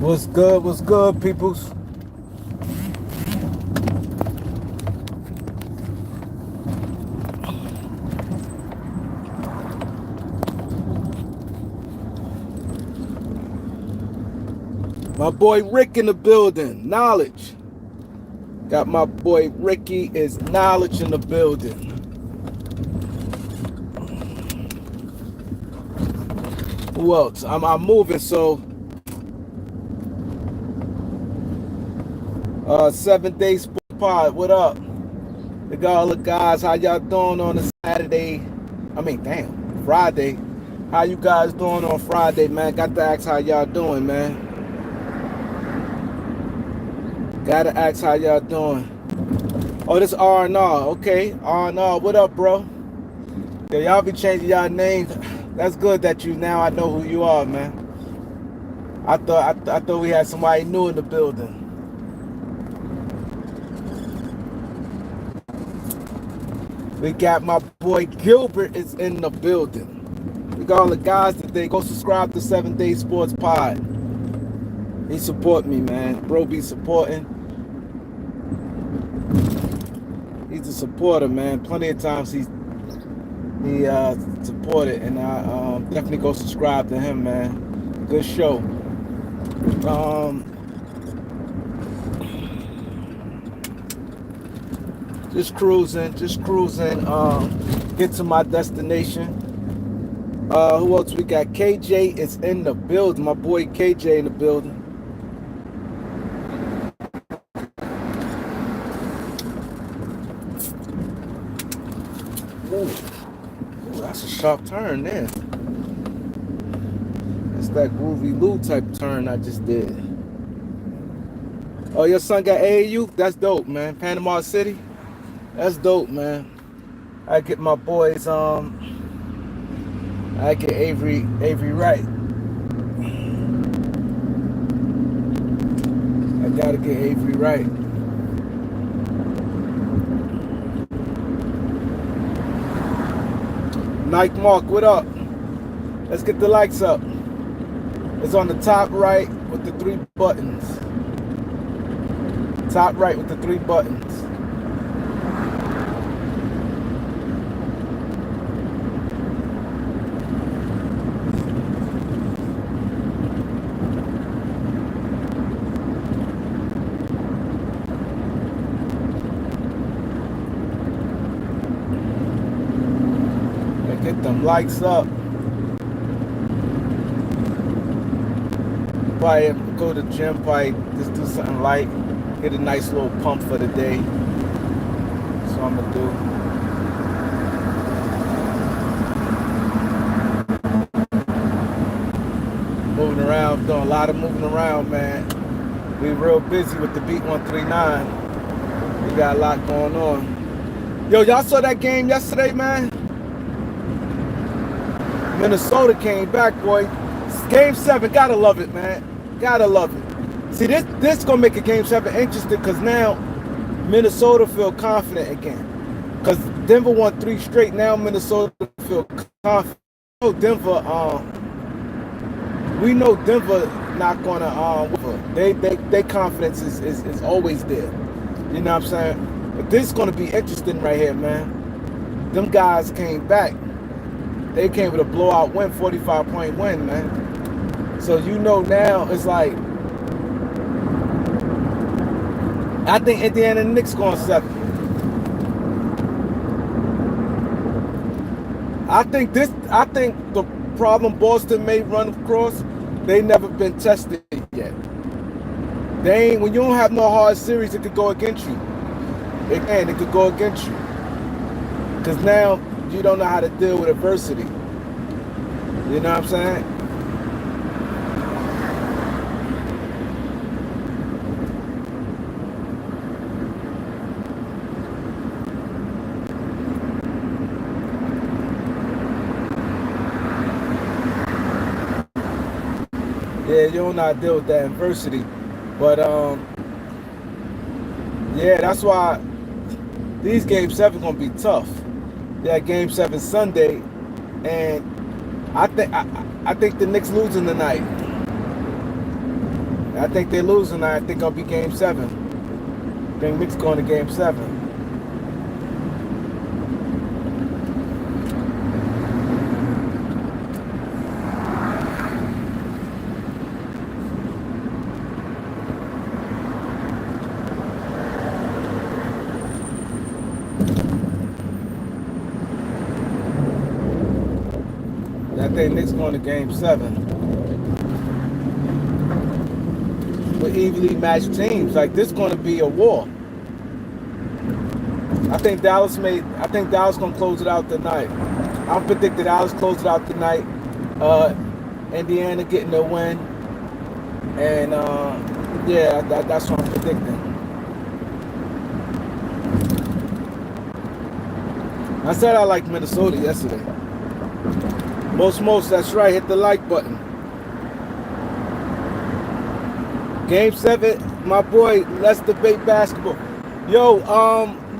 What's good, peoples? My boy Rick in the building. Knowledge. Got my boy Ricky is knowledge in the building. Who else? I'm moving, so 7 Day Sports Pod, what up? We got all the guys, how y'all doing on a Saturday? Friday. How you guys doing on Friday, man? Got to ask how y'all doing, man. Gotta ask how y'all doing. Oh, this R&R. Okay, R&R. What up, bro? Yeah, y'all be changing y'all names. That's good that I know who you are, man. I thought we had somebody new in the building. We got my boy Gilbert is in the building. We got all the guys today. Go subscribe to 7 Day Sports Pod. He support me, man. Bro be supporting. He's a supporter, man. Plenty of times he supported, and I definitely go subscribe to him, man. Good show. Just cruising. Get to my destination. Who else we got? KJ is in the building. My boy KJ in the building. Ooh, that's a sharp turn there. That's that groovy Lou type turn I just did. Oh, your son got AAU? That's dope, man. Panama City? That's dope, man. I get my boys, I get Avery right. I gotta get Avery right. Nike Mark, what up? Let's get the likes up. It's on the top right with the 3 buttons. Top right with the 3 buttons. Get them likes up. Probably go to the gym, probably just do something light. Get a nice little pump for the day. That's what I'm gonna do. Moving around, doing a lot of moving around, man. We real busy with the Beat 139. We got a lot going on. Yo, y'all saw that game yesterday, man? Minnesota came back, boy. Game 7, gotta love it, man. Gotta love it. See, this gonna make a Game 7 interesting because now Minnesota feel confident again. Because Denver won 3 straight. Now Minnesota feel confident. We know Denver not gonna they confidence is always there. You know what I'm saying? But this is gonna be interesting right here, man. Them guys came back. They came with a blowout win, 45-point win, man. So you know now it's like, I think Indiana Knicks going 7. I think the problem Boston may run across, they never been tested yet. When you don't have no hard series, it could go against you. It could go against you. Because now you don't know how to deal with adversity. You know what I'm saying? Yeah, you don't know how to deal with that adversity. But yeah, that's why these Game 7 gonna be tough. Yeah, Game 7 Sunday, and I think the Knicks losing tonight. I think they're losing. I think it'll be Game 7. I think Knicks going to Game 7. I think Knicks going to Game 7. With evenly matched teams, like this, going to be a war. I think Dallas gonna close it out tonight. I'm predicting Dallas close it out tonight. Indiana getting the win, and yeah, that's what I'm predicting. I said I liked Minnesota yesterday. Most, that's right. Hit the like button. Game 7, my boy. Let's debate basketball. Yo,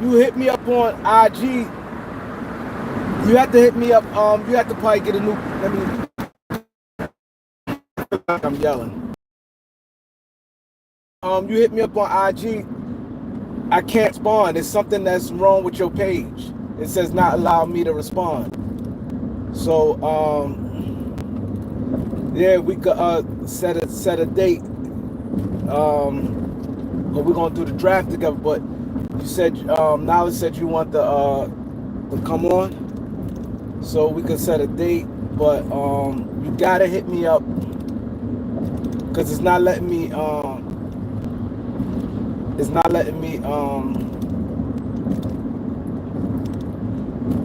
you hit me up on IG. You have to hit me up. You have to probably get a new. I'm yelling. You hit me up on IG. I can't respond. It's something that's wrong with your page. It says not allow me to respond. So, yeah, we could set a date. We're gonna do the draft together. But you said Knowledge said you want to come on, so we could set a date. But you gotta hit me up because it's not letting me.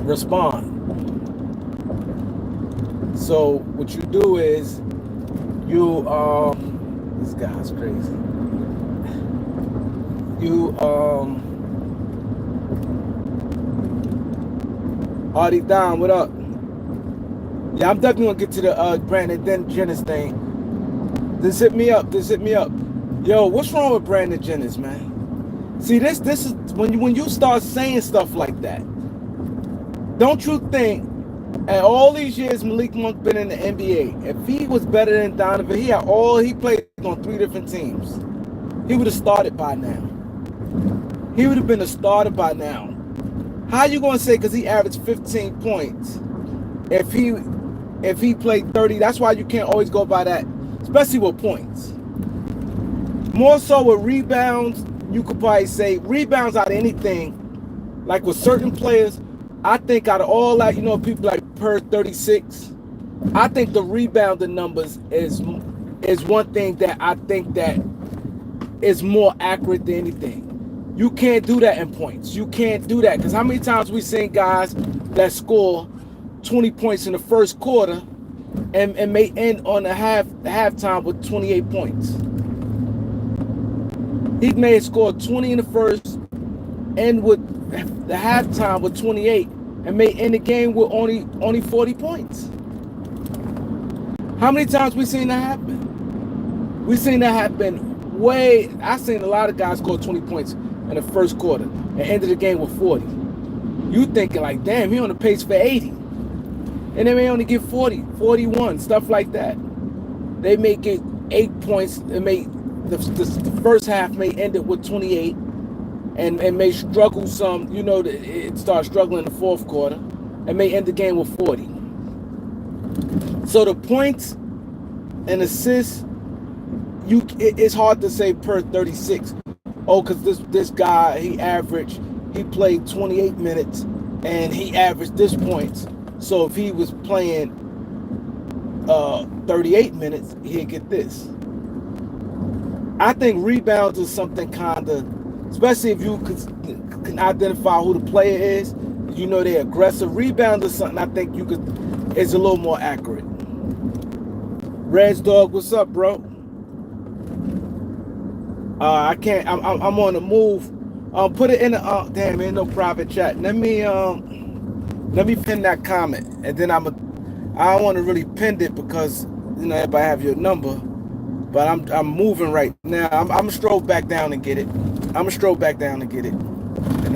Respond. So what you do is you this guy's crazy. You Artie Down, what up? Yeah, I'm definitely gonna get to the Brandon Jennings thing. Just hit me up. Yo, what's wrong with Brandon Jennings, man? See, this is when you start saying stuff like that. Don't you think, at all these years Malik Monk been in the NBA, if he was better than Donovan, he played on 3 different teams, he would have started by now. He would have been a starter by now. How you gonna say because he averaged 15 points if he played 30? That's why you can't always go by that, especially with points. More so with rebounds, you could probably say rebounds out of anything. Like with certain players, I think out of all that, people like per 36, I think the rebounding numbers is one thing that I think that is more accurate than anything. You can't do that in points. You can't do that because how many times we seen guys that score 20 points in the first quarter and may end on the halftime with 28 points. He may have scored 20 in the first, end with the halftime with 28, and may end the game with only 40 points. How many times we seen that happen? We seen that happen I seen a lot of guys score 20 points in the first quarter and ended the game with 40. You thinking like, damn, he on the pace for 80. And they may only get 40, 41, stuff like that. They may get 8 points. It may the first half may end it with 28 and may struggle some, it starts struggling in the fourth quarter and may end the game with 40. So the points and assists, it's hard to say per 36. Oh, because this guy, he played 28 minutes and he averaged this points. So if he was playing 38 minutes, he'd get this. I think rebounds is something kind of, especially if you can identify who the player is, they're aggressive. Rebound is something I think is a little more accurate. Reds Dog, what's up, bro? I can't. I'm on the move. Put it in the. Damn, ain't no private chat. Let me pin that comment, and then I don't want to really pin it because everybody have your number. But I'm moving right now. I'm gonna stroll back down and get it. And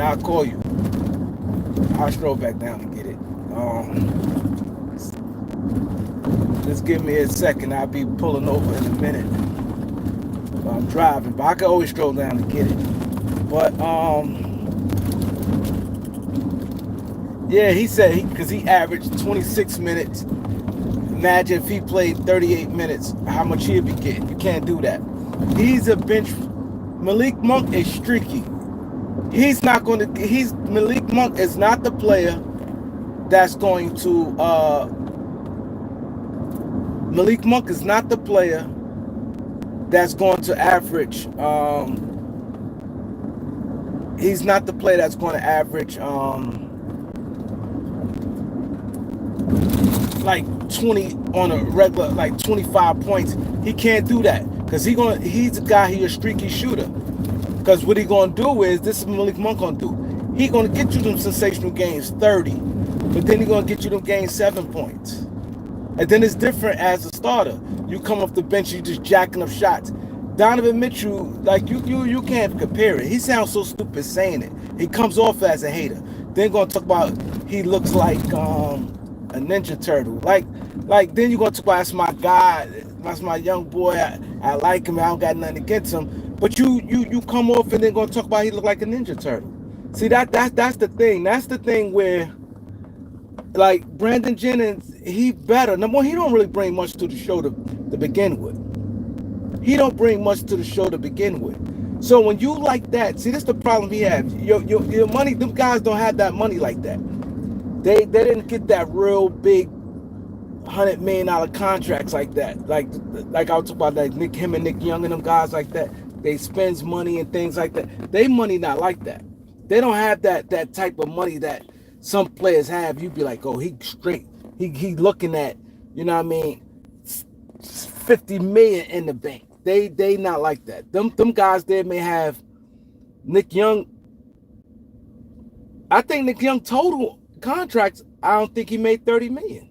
I'll call you. I'll stroll back down and get it. Just give me a second. I'll be pulling over in a minute. I'm driving, but I can always stroll down to get it. But yeah, he said because he averaged 26 minutes. Imagine if he played 38 minutes, how much he'd be getting. You can't do that. He's a bench. Malik Monk is streaky. He's not going to. Malik Monk is not the player that's going to. Malik Monk is not the player that's going to average. He's not the player that's going to average like 20 on a regular, like 25 points. He can't do that because he's a guy. He's a streaky shooter. Because what he gonna do is, this is what Malik Monk gonna do. He gonna get you them sensational games 30, but then he gonna get you them games 7 points. And then it's different as a starter. You come off the bench, you just jacking up shots. Donovan Mitchell, like you can't compare it. He sounds so stupid saying it. He comes off as a hater. Then gonna talk about he looks like a Ninja Turtle. Like then you're gonna talk about that's my guy, that's my young boy. I like him. I don't got nothing against him. But you come off and then gonna talk about he look like a Ninja Turtle. See that's the thing. That's the thing where, like, Brandon Jennings, he better. Number one, he don't really bring much to the show to begin with. He don't bring much to the show to begin with. So when you like that, see, this is the problem he has. Your money, them guys don't have that money like that. They didn't get that real big $100 million contracts like that. Like I was talking about, like him and Nick Young and them guys like that. They spends money and things like that. They money not like that. They don't have that type of money that some players have. You'd be like, oh, he straight. He looking at, you know what I mean, 50 million in the bank. They not like that. Them guys there may have Nick Young. I think Nick Young total contracts, I don't think he made 30 million.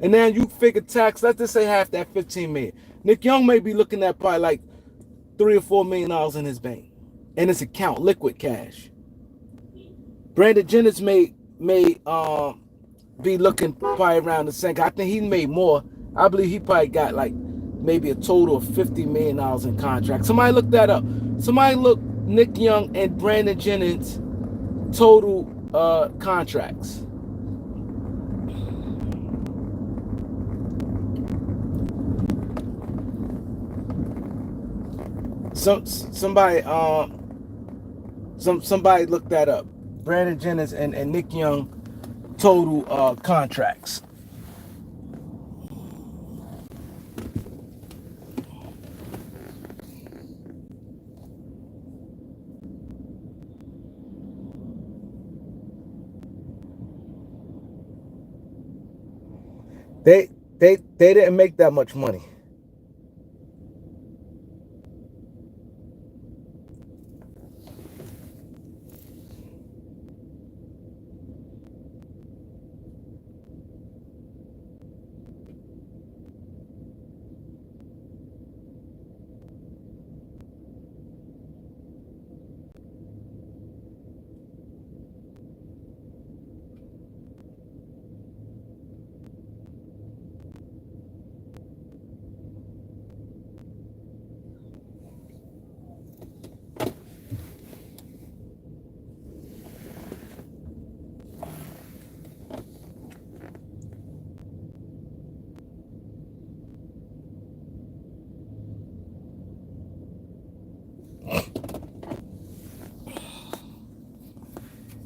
And then you figure tax, let's just say half that 15 million. Nick Young may be looking at probably like $3 or $4 million in his bank, in his account, liquid cash. Brandon Jennings may be looking probably around the same. I think he made more. I believe he probably got like maybe a total of $50 million in contracts. Somebody look that up. Somebody look Nick Young and Brandon Jennings total contracts. Somebody look that up. Brandon Jennings and Nick Young total contracts. They didn't make that much money.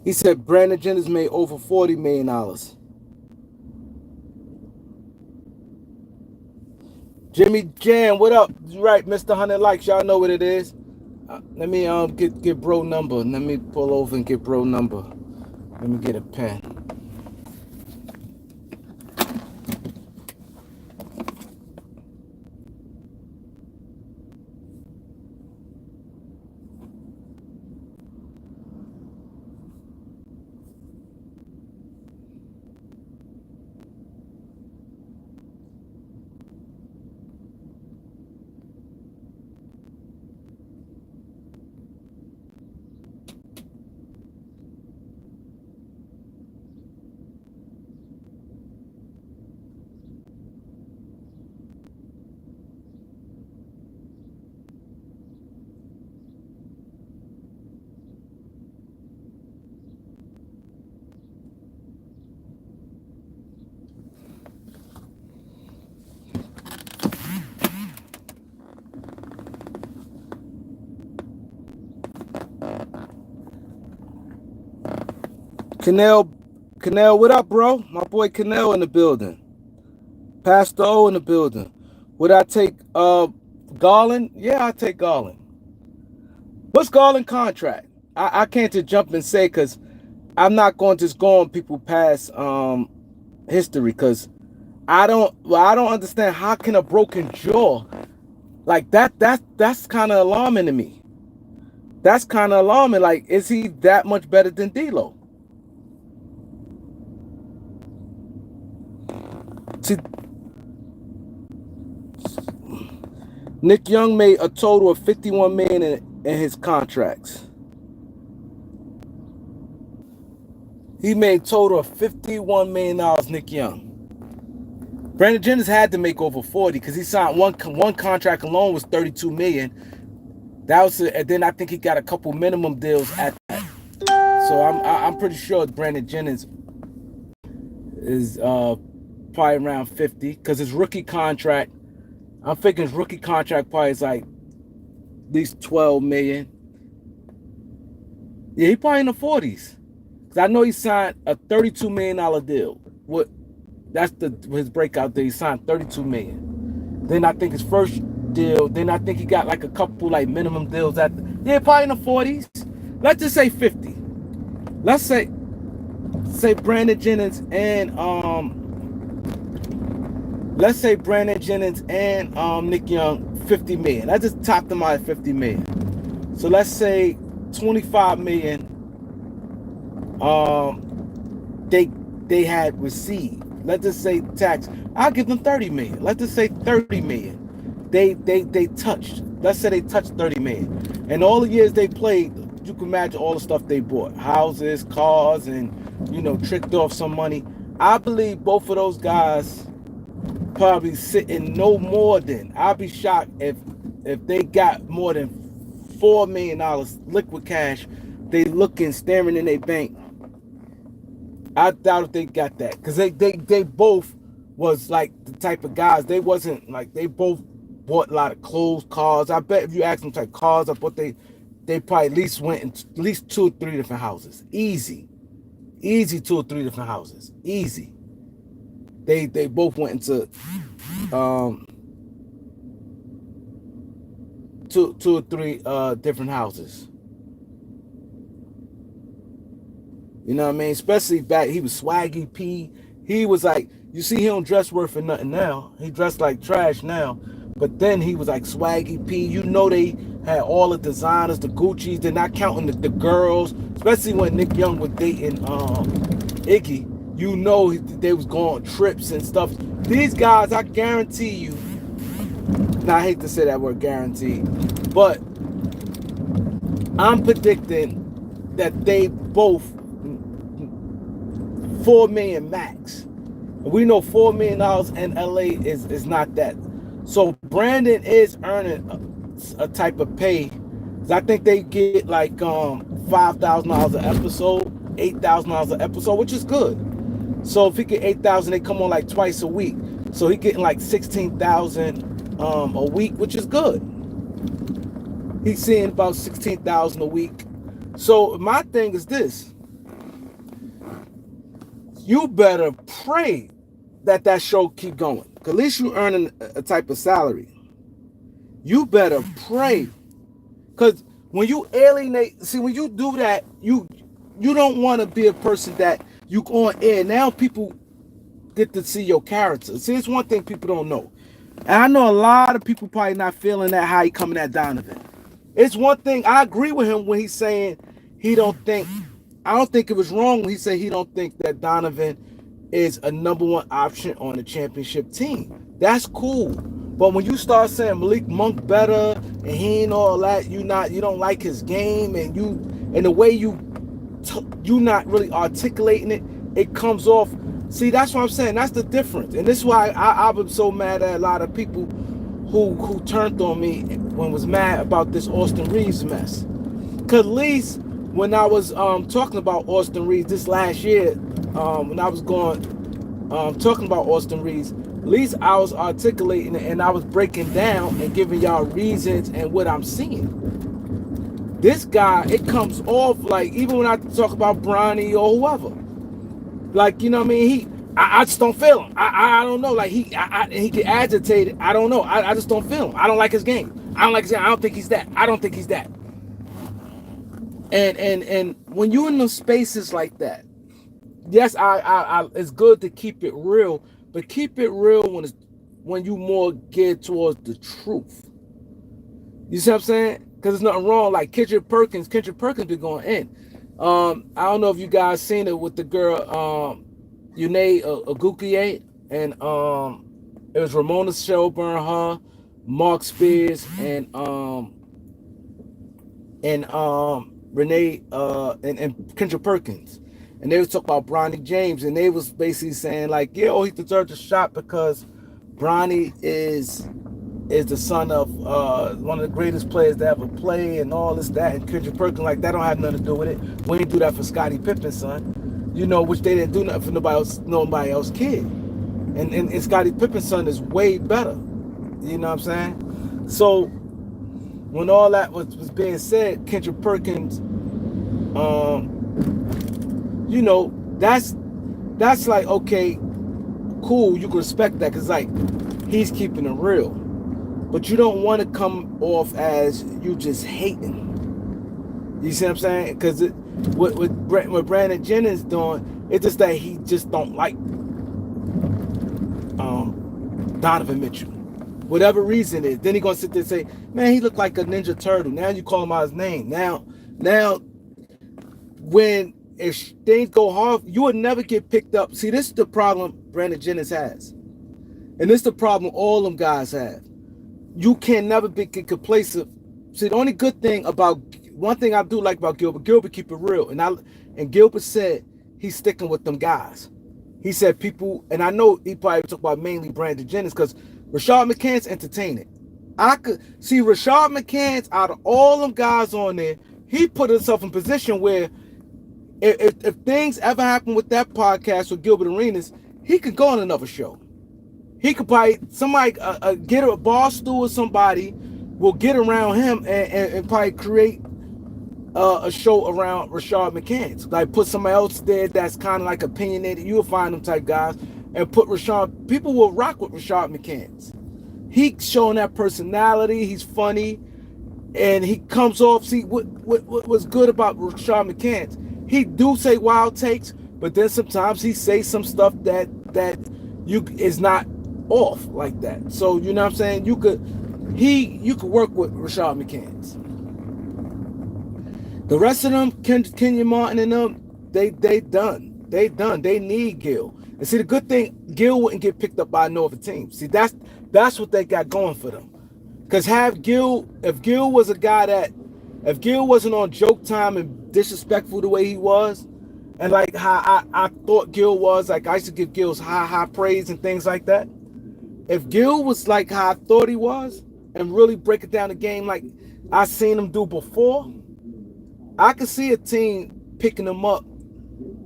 He said Brandon Jennings made over $40 million. Jimmy Jam, what up? Right, Mr. 100 likes. Y'all know what it is. Let me get bro number. Let me pull over and get bro number. Let me get a pen. Canel, what up, bro? My boy Canel in the building. Pastor O in the building. Would I take Garland? Yeah, I'll take Garland. What's Garland contract? I can't just jump and say because I'm not going to just go on people past history because I don't understand how can a broken jaw like that's kind of alarming to me. That's kind of alarming. Like, is he that much better than D'Lo? Nick Young made a total of $51 million in his contracts. He made a total of $51 million, Nick Young. Brandon Jennings had to make over 40 because he signed one contract alone was $32 million. That was, and then I think he got a couple minimum deals at that. So I'm pretty sure Brandon Jennings is probably around 50 because his rookie contract. I'm thinking his rookie contract probably is like at least 12 million. Yeah, he probably in the 40s. Cause I know he signed a $32 million deal. That's his breakout deal. He signed $32 million. Then I think his first deal. Then I think he got like a couple like minimum deals at. Yeah, probably in the 40s. Let's just say 50. Let's say Brandon Jennings and let's say Brandon Jennings and Nick Young 50 million. I just topped them out at 50 million. So let's say 25 million they had received. Let's just say tax. I'll give them 30 million. Let's just say 30 million. They touched. Let's say they touched 30 million. And all the years they played, you can imagine all the stuff they bought. Houses, cars, and tricked off some money. I believe both of those guys probably sitting no more than. I'll be shocked if they got more than $4 million liquid cash. They looking, staring in their bank. I doubt if they got that because they both was like the type of guys. They wasn't like they both bought a lot of clothes, cars. I bet if you ask them type cars, I bet they probably at least went in at least 2 or 3 different houses. Easy 2 or 3 different houses. Easy. They both went into 2 or 3 different houses. You know what I mean? Especially back, he was swaggy P. He was like, you see, he don't dress worth for nothing now. He dressed like trash now. But then he was like swaggy P. You know they had all the designers, the Gucci's. They're not counting the girls. Especially when Nick Young was dating Iggy. You know they was going on trips and stuff. These guys, I guarantee you. Now I hate to say that word guarantee. But I'm predicting that they both 4 million max. We know $4 million in LA is not that. So Brandon is earning a type of pay. I think they get like $5,000 an episode, $8,000 an episode, which is good. So if he get 8,000, they come on like twice a week. So he getting like 16,000 a week, which is good. He's seeing about 16,000 a week. So my thing is this. You better pray that show keep going. At least you earning a type of salary. You better pray. Because when you alienate, see, when you do that, you don't want to be a person that you on air. Now people get to see your character. See, it's one thing people don't know. And I know a lot of people probably not feeling that how he coming at Donovan. It's one thing, I agree with him when he's saying he don't think, I don't think it was wrong when he said he don't think that Donovan is a number 1 option on the championship team. That's cool. But when you start saying Malik Monk better and he ain't all that, you don't like his game and the way you not really articulating it, it comes off. See, that's what I'm saying. That's the difference. And this is why I've been so mad at a lot of people who turned on me when was mad about this Austin Reeves mess. Cause at least when I was talking about Austin Reeves this last year, when I was talking about Austin Reeves, at least I was articulating it and I was breaking down and giving y'all reasons and what I'm seeing. This guy, it comes off like, even when I talk about Bronny or whoever, Like, you know what I mean? I just don't feel him. I don't know. Like he get agitated. I don't know. I just don't feel him. I don't like his game. I don't like his game. I don't think he's that. I don't think he's that. And when you're in those spaces like that, yes, I it's good to keep it real, but keep it real when you more geared towards the truth. You see what I'm saying? Because there's nothing wrong. Like Kendrick Perkins been going in. I don't know if you guys seen it with the girl Yune Agukiye, and it was Ramona Shelburne, her, Mark Spears, and Renee and Kendrick Perkins. And they was talking about Bronny James, and they was basically saying like, yeah, oh, he deserves a shot because Bronny is the son of one of the greatest players to ever play, and all this, that, and Kendrick Perkins, like, that don't have nothing to do with it. We didn't do that for Scottie Pippen's son, you know, which they didn't do nothing for nobody else kid. And Scottie Pippen's son is way better. You know what I'm saying? So when all that was being said, Kendrick Perkins, you know, that's like, okay, cool, you can respect that, because like he's keeping it real. But you don't want to come off as you just hating. You see what I'm saying? Because what Brandon Jennings doing, it's just that he just don't like Donovan Mitchell. Whatever reason is. Then he gonna sit there and say, man, he looked like a Ninja Turtle. Now you call him out his name. Now when if things go hard, you would never get picked up. See, this is the problem Brandon Jennings has. And this is the problem all them guys have. You can never get complacent. See, the only good thing about, one thing I do like about Gilbert keep it real. And Gilbert said he's sticking with them guys. He said people, and I know he probably talk about mainly Brandon Jennings, because Rashad McCants entertaining. I could see Rashad McCants, out of all them guys on there, he put himself in position where if things ever happen with that podcast with Gilbert Arenas, he could go on another show. He could probably, somebody get a bar stool or somebody will get around him and probably create a show around Rashad McCants. Like put somebody else there that's kind of like opinionated. You'll find them type guys and put Rashad. People will rock with Rashad McCants. He's showing that personality. He's funny, and he comes off. See what was good about Rashad McCants? He do say wild takes, but then sometimes he say some stuff that you is not off like that. So you know what I'm saying? You could work with Rashad McCants. The rest of them, Kenyon Martin and them, they done. They need Gil. And see, the good thing, Gil wouldn't get picked up by no other team. See, that's what they got going for them. Because if Gil was a guy if Gil wasn't on joke time and disrespectful the way he was, and like how I thought Gil was, like I used to give Gil's high praise and things like that. If Gil was like how I thought he was, and really break it down the game like I seen him do before, I could see a team picking him up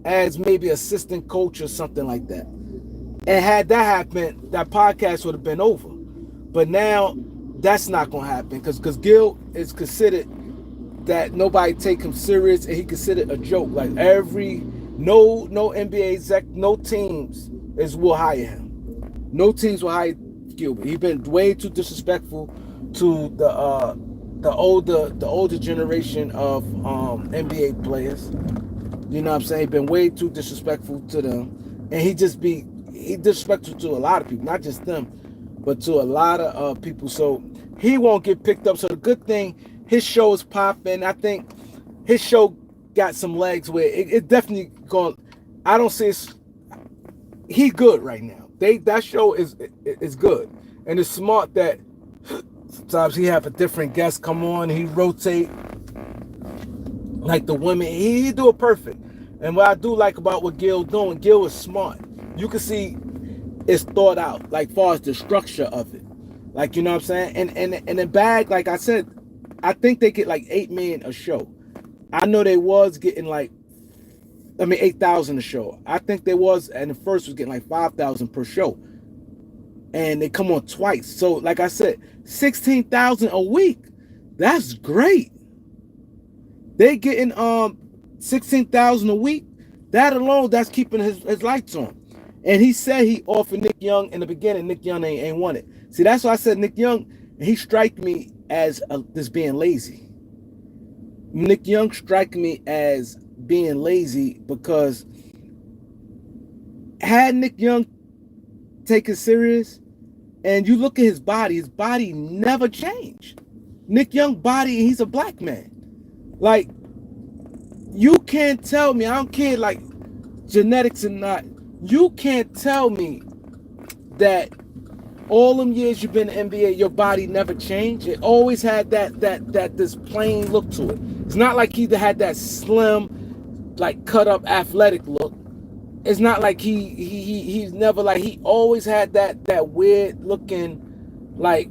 as maybe assistant coach or something like that. And had that happened, that podcast would have been over. But now that's not going to happen because Gil is considered that nobody take him serious, and he considered a joke. Like no NBA exec, no teams will hire him. No teams will hire Gilbert. He's been way too disrespectful to the older generation of NBA players. You know what I'm saying? He's been way too disrespectful to them. And he disrespectful to a lot of people, not just them, but to a lot of people. So he won't get picked up. So the good thing, his show is popping. I think his show got some legs where it definitely going. I don't see he's good right now. That show is good. And it's smart that sometimes he have a different guest come on, he rotate like the women. He do it perfect. And what I do like about what Gil doing, Gil is smart. You can see it's thought out, like far as the structure of it. Like, you know what I'm saying? And the bag, like I said, I think they get like $8 million a show. I know they was getting like, $8,000 a show. I think they was, and the first was getting like $5,000 per show. And they come on twice. So like I said, $16,000 a week. That's great. They getting $16,000 a week. That alone, that's keeping his lights on. And he said he offered Nick Young in the beginning. Nick Young ain't want it. See, that's why I said Nick Young, he strike me as this being lazy. Nick Young strike me as being lazy because had Nick Young taken serious, and you look at his body never changed. Nick Young body, he's a black man. Like, you can't tell me, I don't care, like, genetics or not, you can't tell me that all them years you've been in the NBA, your body never changed. It always had that this plain look to it. It's not like he either had that slim, like cut up athletic look. It's not like he's never like, he always had that weird looking, like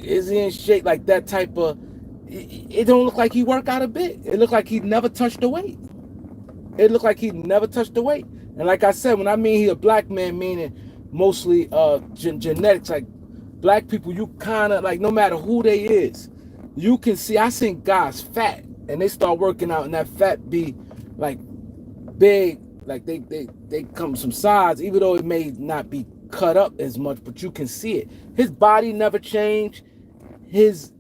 is he in shape, like that type of, it don't look like he worked out a bit. It looked like he never touched the weight. It looked like he never touched the weight. And like I said, when I mean he's a black man, meaning mostly genetics, like black people, you kind of like, no matter who they is, you can see, I seen guys fat and they start working out and that fat be like big, like they come some size, even though it may not be cut up as much, but you can see it. His body never changed. His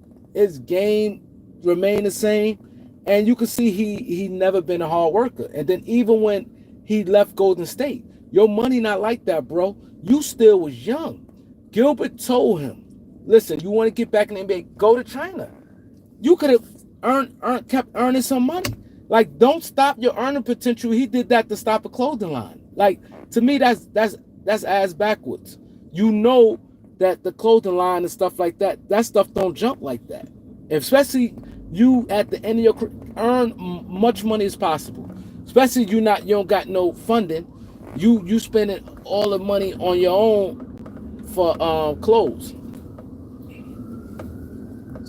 game remained the same. And you can see he never been a hard worker. And then even when he left Golden State, your money not like that, bro. You still was young. Gilbert told him, listen, you want to get back in the NBA, go to China. You could have kept earning some money. Like, don't stop your earning potential. He did that to stop a clothing line. Like, to me, that's ass backwards. You know that the clothing line and stuff like that stuff don't jump like that. Especially you at the end of your career, earn much money as possible. Especially you don't got no funding. You spending all the money on your own for clothes.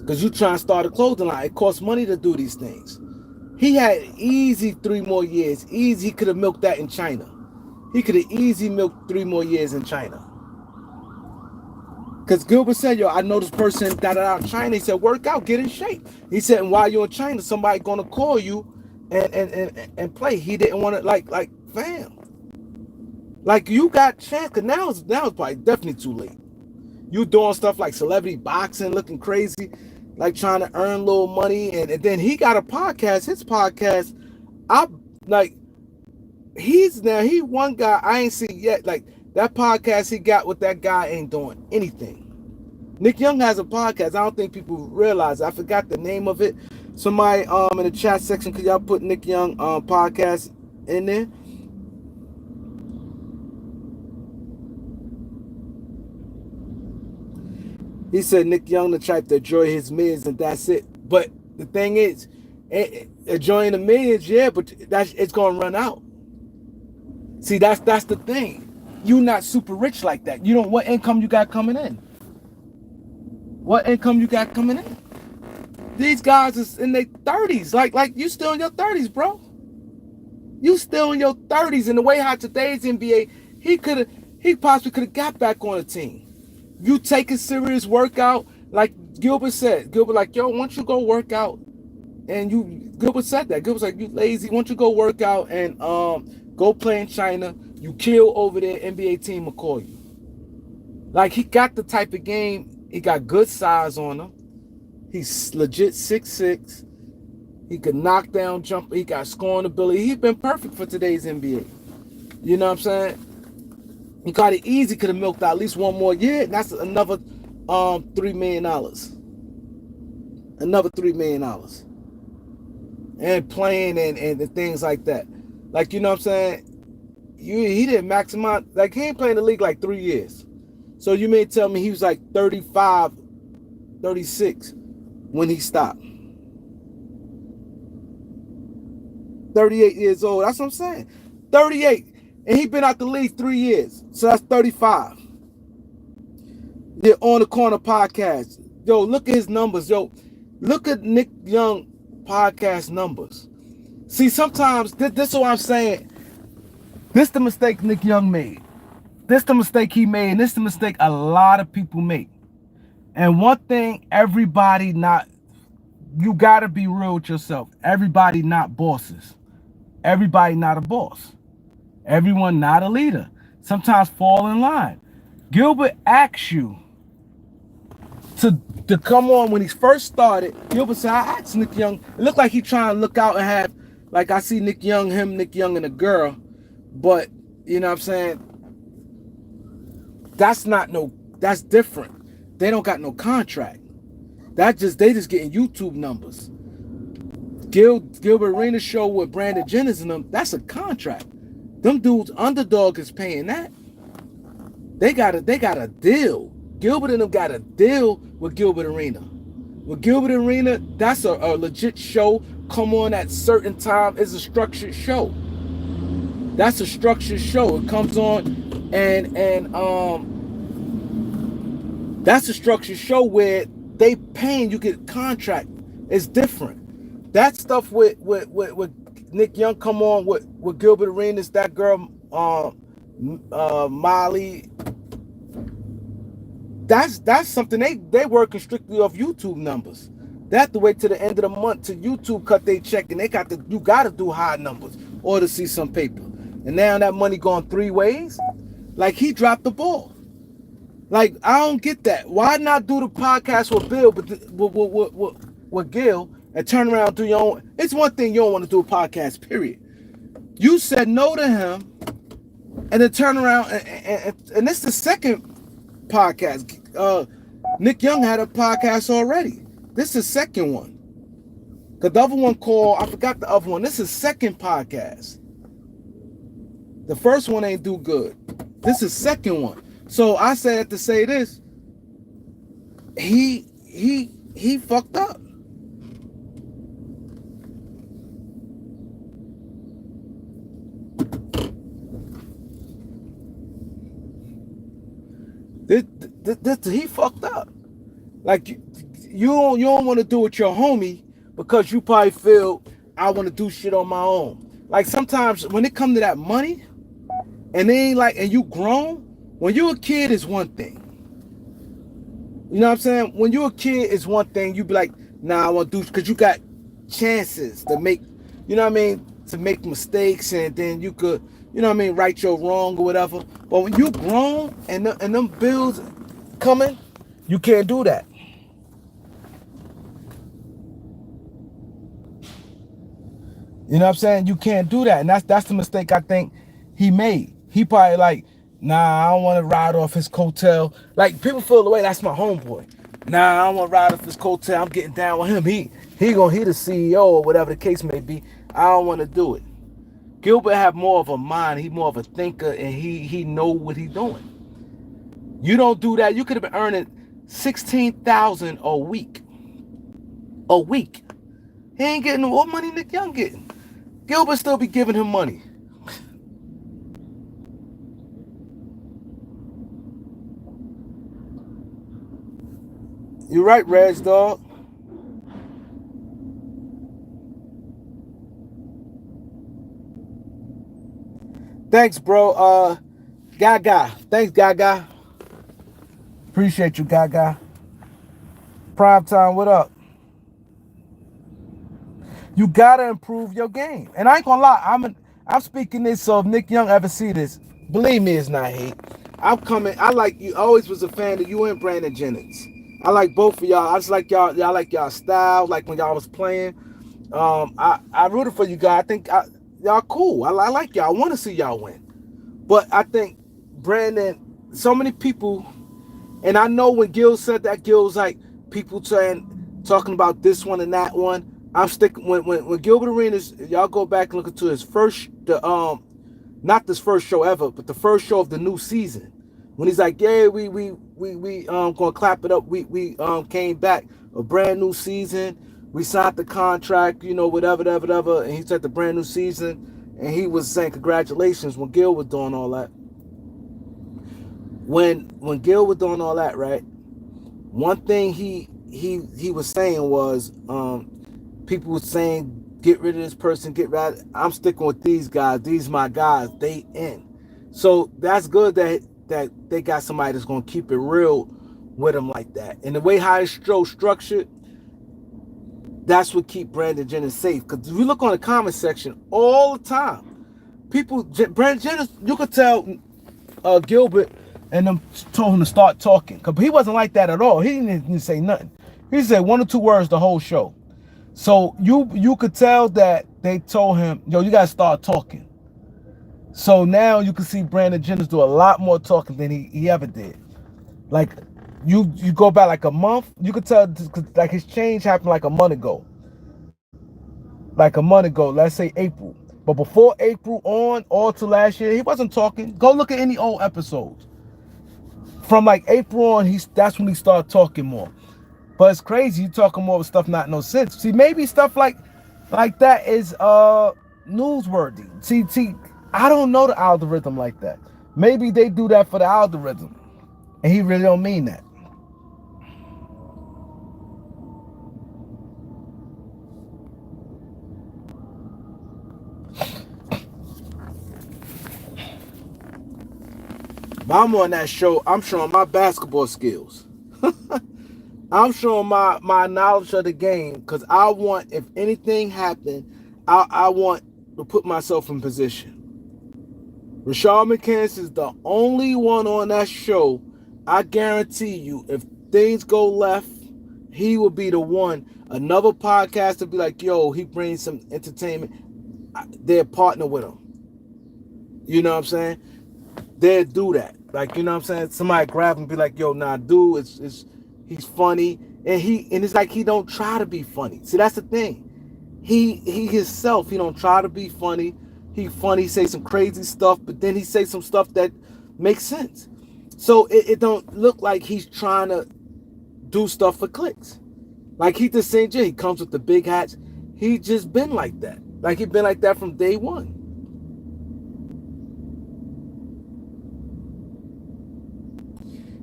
Because you trying to start a clothing line. It costs money to do these things. He had easy 3 more years. Easy, he could have milked that in China. He could have easy milked 3 more years in China. Because Gilbert said, yo, I know this person out in China. He said, work out, get in shape. He said, and while you're in China, somebody gonna call you and play. He didn't want to, like fam. Like, you got chance, because now it's probably definitely too late. You doing stuff like celebrity boxing, looking crazy, like trying to earn a little money, and then he got a podcast. His podcast, he one guy I ain't seen yet. Like, that podcast he got with that guy ain't doing anything. Nick Young has a podcast. I don't think people realize. I forgot the name of it. Somebody in the chat section, could y'all put Nick Young podcast in there? He said Nick Young the type to enjoy his millions and that's it. But the thing is, enjoying the millions, yeah, but it's gonna run out. See, that's the thing. You not super rich like that. You don't. What income you got coming in? What income you got coming in? These guys is in their 30s. Like you still in your 30s, bro. You still in your 30s. And the way how today's NBA, he possibly could have got back on the team. You take a serious workout, like Gilbert said. Gilbert like, yo, why don't you go work out? And Gilbert said that. Gilbert's like, you lazy. Why don't you go work out and go play in China? You kill over there, NBA team will call you. Like, he got the type of game. He got good size on him. He's legit 6'6". He could knock down, jump. He got scoring ability. He's been perfect for today's NBA. You know what I'm saying? He got it easy. Could have milked out at least 1 more year. And that's another $3 million. Another $3 million. And playing and things like that. Like, you know what I'm saying? He didn't maximize. Like, he ain't playing the league like 3 years. So you may tell me he was like 35, 36 when he stopped. 38 years old. That's what I'm saying. 38. And he been out the league 3 years. So that's 35. The On the Corner podcast. Yo, look at his numbers. Yo, look at Nick Young podcast numbers. See, sometimes, this is what I'm saying. This the mistake Nick Young made. This the mistake he made. And this the mistake a lot of people make. And one thing, you got to be real with yourself. Everybody not bosses. everybody not a boss. Everyone not a leader. Sometimes fall in line. Gilbert asks you to come on when he first started. Gilbert said, I asked Nick Young. It looked like he trying to look out and have, like I see Nick Young, Nick Young and a girl. But, you know what I'm saying? That's different. They don't got no contract. They just getting YouTube numbers. Gilbert Arenas show with Brandon Jennings and them, that's a contract. Them dudes, Underdog is paying that. They got a deal. Gilbert and them got a deal with Gilbert Arena. With Gilbert Arena, that's a legit show. Come on at certain time. It's a structured show. That's a structured show. It comes on and that's a structured show where they paying, you get contract. It's different. That stuff with Nick Young come on with Gilbert Arenas, that girl Malik. That's something they working strictly off YouTube numbers. They have to wait till the end of the month till YouTube cut their check, and you gotta do high numbers or to see some paper. And now that money going three ways. Like, he dropped the ball. Like, I don't get that. Why not do the podcast with Bill, but with Gil, and turn around and do your own? It's one thing you don't want to do a podcast, period. You said no to him, and then turn around and this is the second podcast. Nick Young had a podcast already. This is the second one. Cause the other one called, I forgot the other one. This is second podcast. The first one ain't do good. This is second one. So I said to say this. He fucked up. He fucked up. Like, you don't want to do it with your homie because you probably feel I want to do shit on my own. Like, sometimes when it come to that money, and they ain't like, and you grown, when you a kid is one thing. You know what I'm saying? When you a kid is one thing, you be like, nah, I want to do, because you got chances to make, you know what I mean, to make mistakes, and then you could, you know what I mean, right your wrong or whatever. But when you grown and them bills coming, you can't do that. You know what I'm saying? You can't do that. And that's the mistake I think he made. He probably like, nah, I don't want to ride off his coattail. Like, people feel the way, that's my homeboy. Nah, I don't want to ride off his coattail. I'm getting down with him. He the CEO or whatever the case may be. I don't want to do it. Gilbert have more of a mind. He more of a thinker, and he know what he doing. You don't do that. You could have been earning $16,000 a week. A week. He ain't getting what money Nick Young getting. Gilbert still be giving him money. You're right, Reg, dog. Thanks, bro. Gaga. Thanks, Gaga. Appreciate you, Gaga. Prime time, what up? You gotta improve your game. And I ain't gonna lie, I'm speaking this, so if Nick Young ever see this, believe me, it's not hate. I like you, always was a fan of you and Brandon Jennings. I like both of y'all. I just like y'all like y'all style, like when y'all was playing. I rooted for you guys. I think y'all cool. I like y'all. I want to see y'all win. But I think Brandon, so many people, and I know when Gil said that, Gil was like, people talking about this one and that one. I'm sticking when Gilbert Arenas, y'all go back and look into his first, not this first show ever, but the first show of the new season. When he's like, yeah, we gonna clap it up. We came back, a brand new season. We signed the contract, you know, whatever. And he said the brand new season, and he was saying congratulations when Gil was doing all that. When Gil was doing all that, right? One thing he was saying was, people were saying, get rid of this person, I'm sticking with these guys. These my guys. They in. So that's good that they got somebody that's gonna keep it real with them like that. And the way how it's structured, That's what keep Brandon Jennings safe. Because if you look on the comment section all the time, people, Brandon Jennings, you could tell Gilbert and them told him to start talking. Because he wasn't like that at all. He didn't even say nothing. He said 1 or 2 words the whole show. So you could tell that they told him, yo, you got to start talking. So now you can see Brandon Jennings do a lot more talking than he ever did. Like, you go back like a month, you could tell like his change happened like a month ago. Like a month ago, let's say April. But before April on, all to last year, he wasn't talking. Go look at any old episodes. From like April on, that's when he started talking more. But it's crazy, you talking more with stuff not no sense. See, maybe stuff like that is newsworthy. See, I don't know the algorithm like that. Maybe they do that for the algorithm. And he really don't mean that. But I'm on that show, I'm showing my basketball skills. I'm showing my knowledge of the game because I want, if anything happened, I want to put myself in position. Rashad McCants is the only one on that show. I guarantee you, if things go left, he will be the one. Another podcast to be like, yo, he brings some entertainment. They'll partner with him. You know what I'm saying? They'll do that. Like, you know what I'm saying? Somebody grab him and be like, yo, nah, dude, he's funny. And it's like he don't try to be funny. See, that's the thing. He himself, he don't try to be funny. He funny, say some crazy stuff, but then he say some stuff that makes sense. So it don't look like he's trying to do stuff for clicks. Like he the same He comes with the big hats. He just been like that. Like he been like that from day one.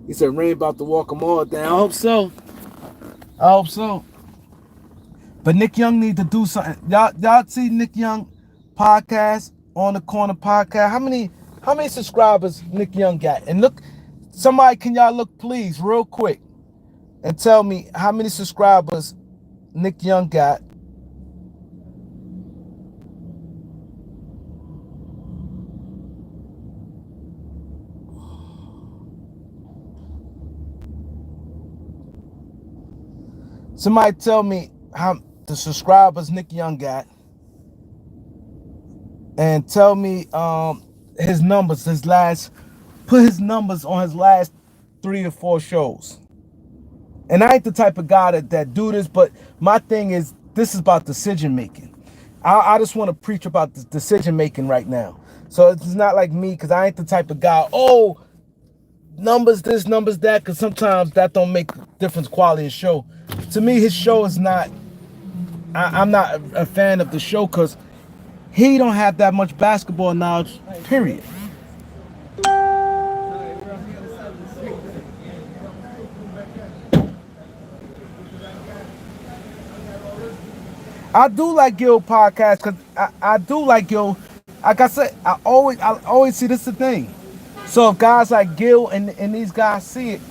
He said Rain about to walk them all down. I hope so. But Nick Young need to do something. Y'all see Nick Young podcast, On the Corner podcast? How many subscribers Nick Young got? And look, somebody, can y'all look please real quick and tell me how many subscribers Nick Young got? Somebody tell me how the subscribers Nick Young got, and tell me his numbers, put his numbers on his last 3 or 4 shows. And I ain't the type of guy that do this, but my thing is, this is about decision making. I just want to preach about the decision making right now. So it's not like me, because I ain't the type of guy, oh, numbers this, numbers that, because sometimes that don't make difference quality of show. To me, his show is not, I'm not a fan of the show because he don't have that much basketball knowledge, period. I do like Gil podcast because I do like Gil. Like I said, I always see this the thing. So if guys like Gil and these guys see it,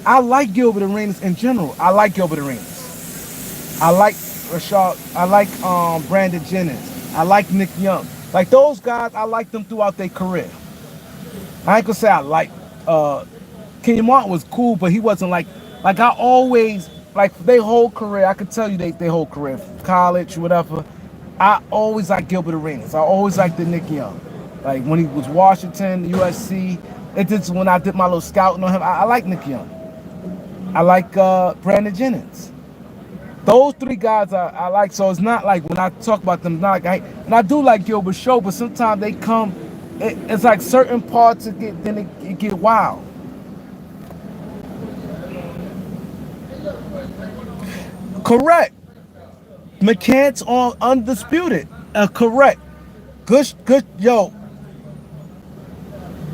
I like Gilbert Arenas in general. I like Gilbert Arenas. I like Rashad. I like Brandon Jennings. I like Nick Young. Like those guys, I like them throughout their career. I ain't gonna say I like Kenyon Martin was cool, but he wasn't like I always like their whole career. I could tell you their whole career, college, whatever. I always like Gilbert Arenas. I always liked the Nick Young. Like when he was Washington, USC. It just when I did my little scouting on him, I like Nick Young. I like Brandon Jennings. Those 3 guys I like. So it's not like when I talk about them, not like and I do like Gilbert Show, but sometimes they come. It's like certain parts it get wild. Correct. McCants on Undisputed. Correct. Good. Yo.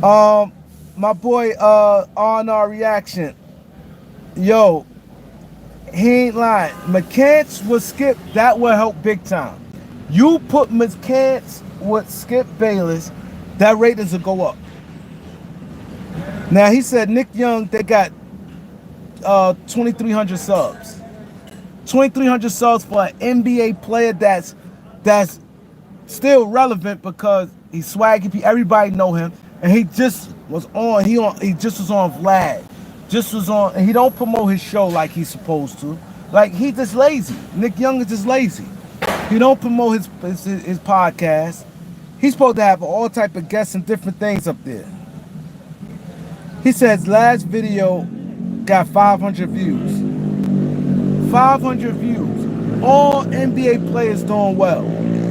My boy on our reaction. Yo, he ain't lying. McCants with Skip, that will help big time. You put McCants with Skip Bayless, that ratings will go up. Now he said Nick Young, they got 2,300 subs. 2,300 subs for an NBA player that's still relevant because he's swaggy. Everybody know him, and he just was on. He just was on Vlad, just was on, and he don't promote his show like he's supposed to. Like, he just lazy. Nick Young is just lazy. He don't promote his podcast. He's supposed to have all type of guests and different things up there. He says last video got 500 views. 500 views. All NBA players doing well.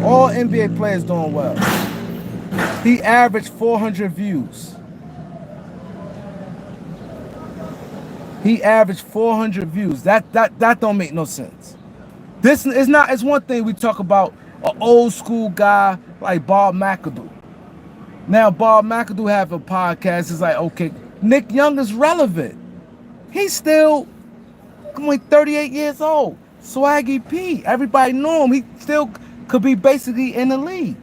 All NBA players doing well. He averaged 400 views. He averaged 400 views. That don't make no sense. This is not. It's one thing we talk about an old school guy like Bob McAdoo. Now Bob McAdoo have a podcast. It's like, okay, Nick Young is relevant. He's still only 38 years old. Swaggy P. Everybody know him. He still could be basically in the league.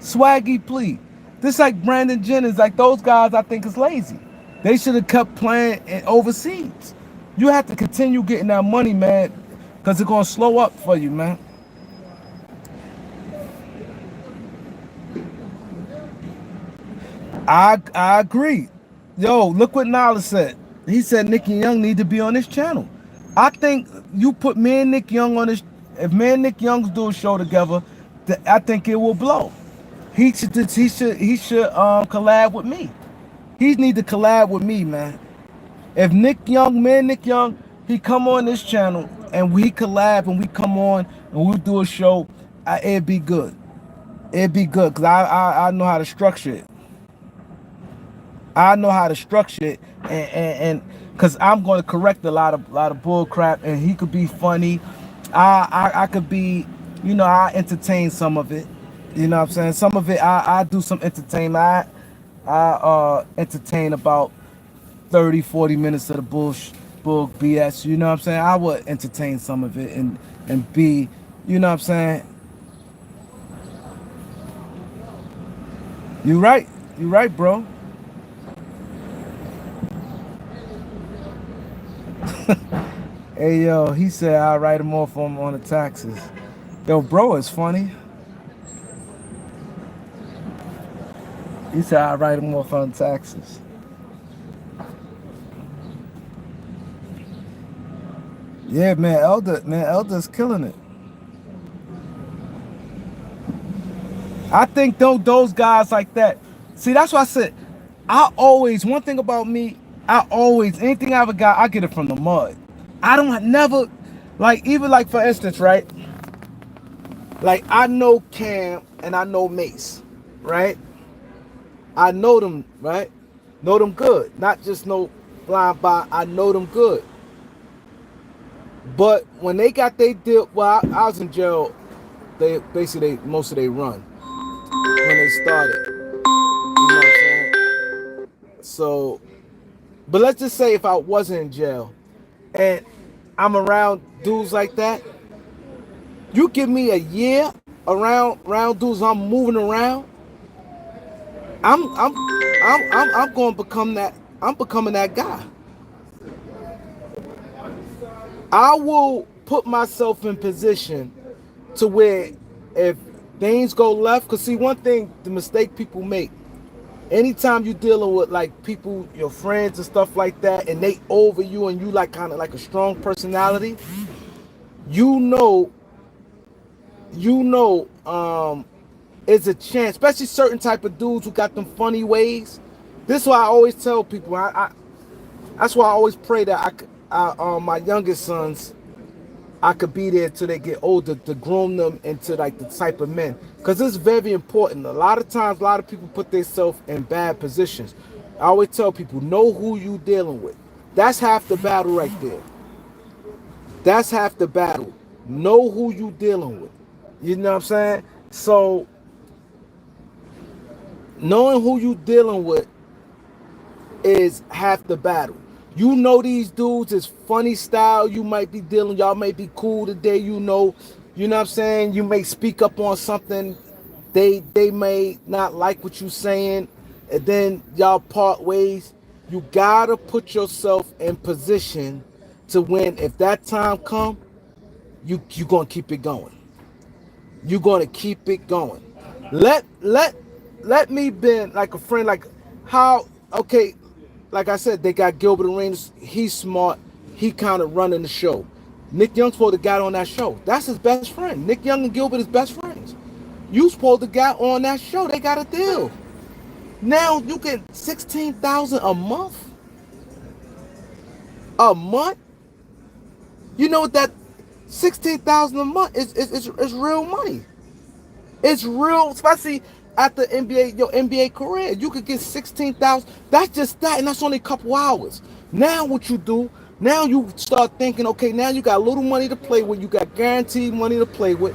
Swaggy P. This like Brandon Jennings. Like, those guys I think is lazy. They should have kept playing overseas. You have to continue getting that money, man, because it's going to slow up for you, man. I agree. Yo, look what Nala said. He said Nick Young need to be on this channel. I think you put me and Nick Young on this. If me and Nick Young do a show together, I think it will blow. He should collab with me. He need to collab with me, man. If Nick Young, man, Nick Young, he come on this channel and we collab and we come on and we do a show, it'd be good. It'd be good because I know how to structure it. I know how to structure it, and because I'm going to correct a lot of bull crap, and he could be funny. I could be, you know, I entertain some of it. You know what I'm saying? Some of it I do some entertainment. I entertain about 30, 40 minutes of the bull BS. You know what I'm saying? I would entertain some of it and be, you know what I'm saying? You right, bro. Hey, yo, he said I'll write him off on the taxes. Yo, bro, it's funny. He said I'll write him off on taxes. Yeah, man, Elder's killing it. I think those guys like that. See, that's why I said, one thing about me, anything I ever got, I get it from the mud. I don't never, like, even like for instance, right? Like, I know Cam and I know Mace, right? I know them, right? Know them good. Not just know blind by, I know them good. But when they got their deal, well, I was in jail, they basically most of they run when they started. You know what I'm saying? So, but let's just say if I wasn't in jail and I'm around dudes like that, you give me a year around dudes I'm moving around, I'm going to become that. I'm becoming that guy. I will put myself in position to where if things go left, because see, one thing, the mistake people make, anytime you're dealing with like people, your friends and stuff like that, and they over you and you like kind of like a strong personality, you know, it's a chance, especially certain type of dudes who got them funny ways. This is why I always tell people, that's why I always pray that my youngest sons, I could be there till they get older to groom them into like the type of men, because it's very important. A lot of times, a lot of people put themselves in bad positions. I always tell people, know who you dealing with. That's half the battle right there. That's half the battle. Know who you dealing with. You know what I'm saying? So, knowing who you dealing with is half the battle. You know these dudes is funny style. You might be dealing, y'all may be cool today, you know what I'm saying? You may speak up on something. They may not like what you saying, and then y'all part ways. You gotta put yourself in position to win. If that time come, you gonna keep it going. You're gonna keep it going. Let me be like a friend, like how okay, like I said, they got Gilbert Arenas. He's smart. He kind of running the show. Nick Young's supposed to got on that show. That's his best friend. Nick Young and Gilbert is best friends. You supposed to got on that show. They got a deal. Now you get 16,000 a month. A month. You know what that 16,000 a month is real money. It's real, especially at the your NBA career. You could get 16,000. That's just that, and that's only a couple hours. Now what you do? Now you start thinking, okay, now you got a little money to play with. You got guaranteed money to play with.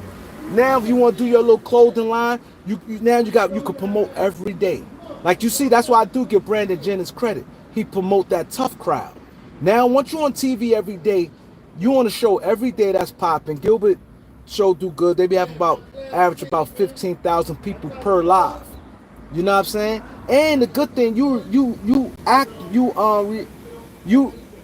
Now if you want to do your little clothing line, you can promote every day. Like you see, that's why I do give Brandon Jennings credit. He promote that tough crowd. Now once you're on TV every day, you on a show every day that's popping. Gilbert show do good. They be having average about 15,000 people per live. You know what I'm saying? And the good thing, you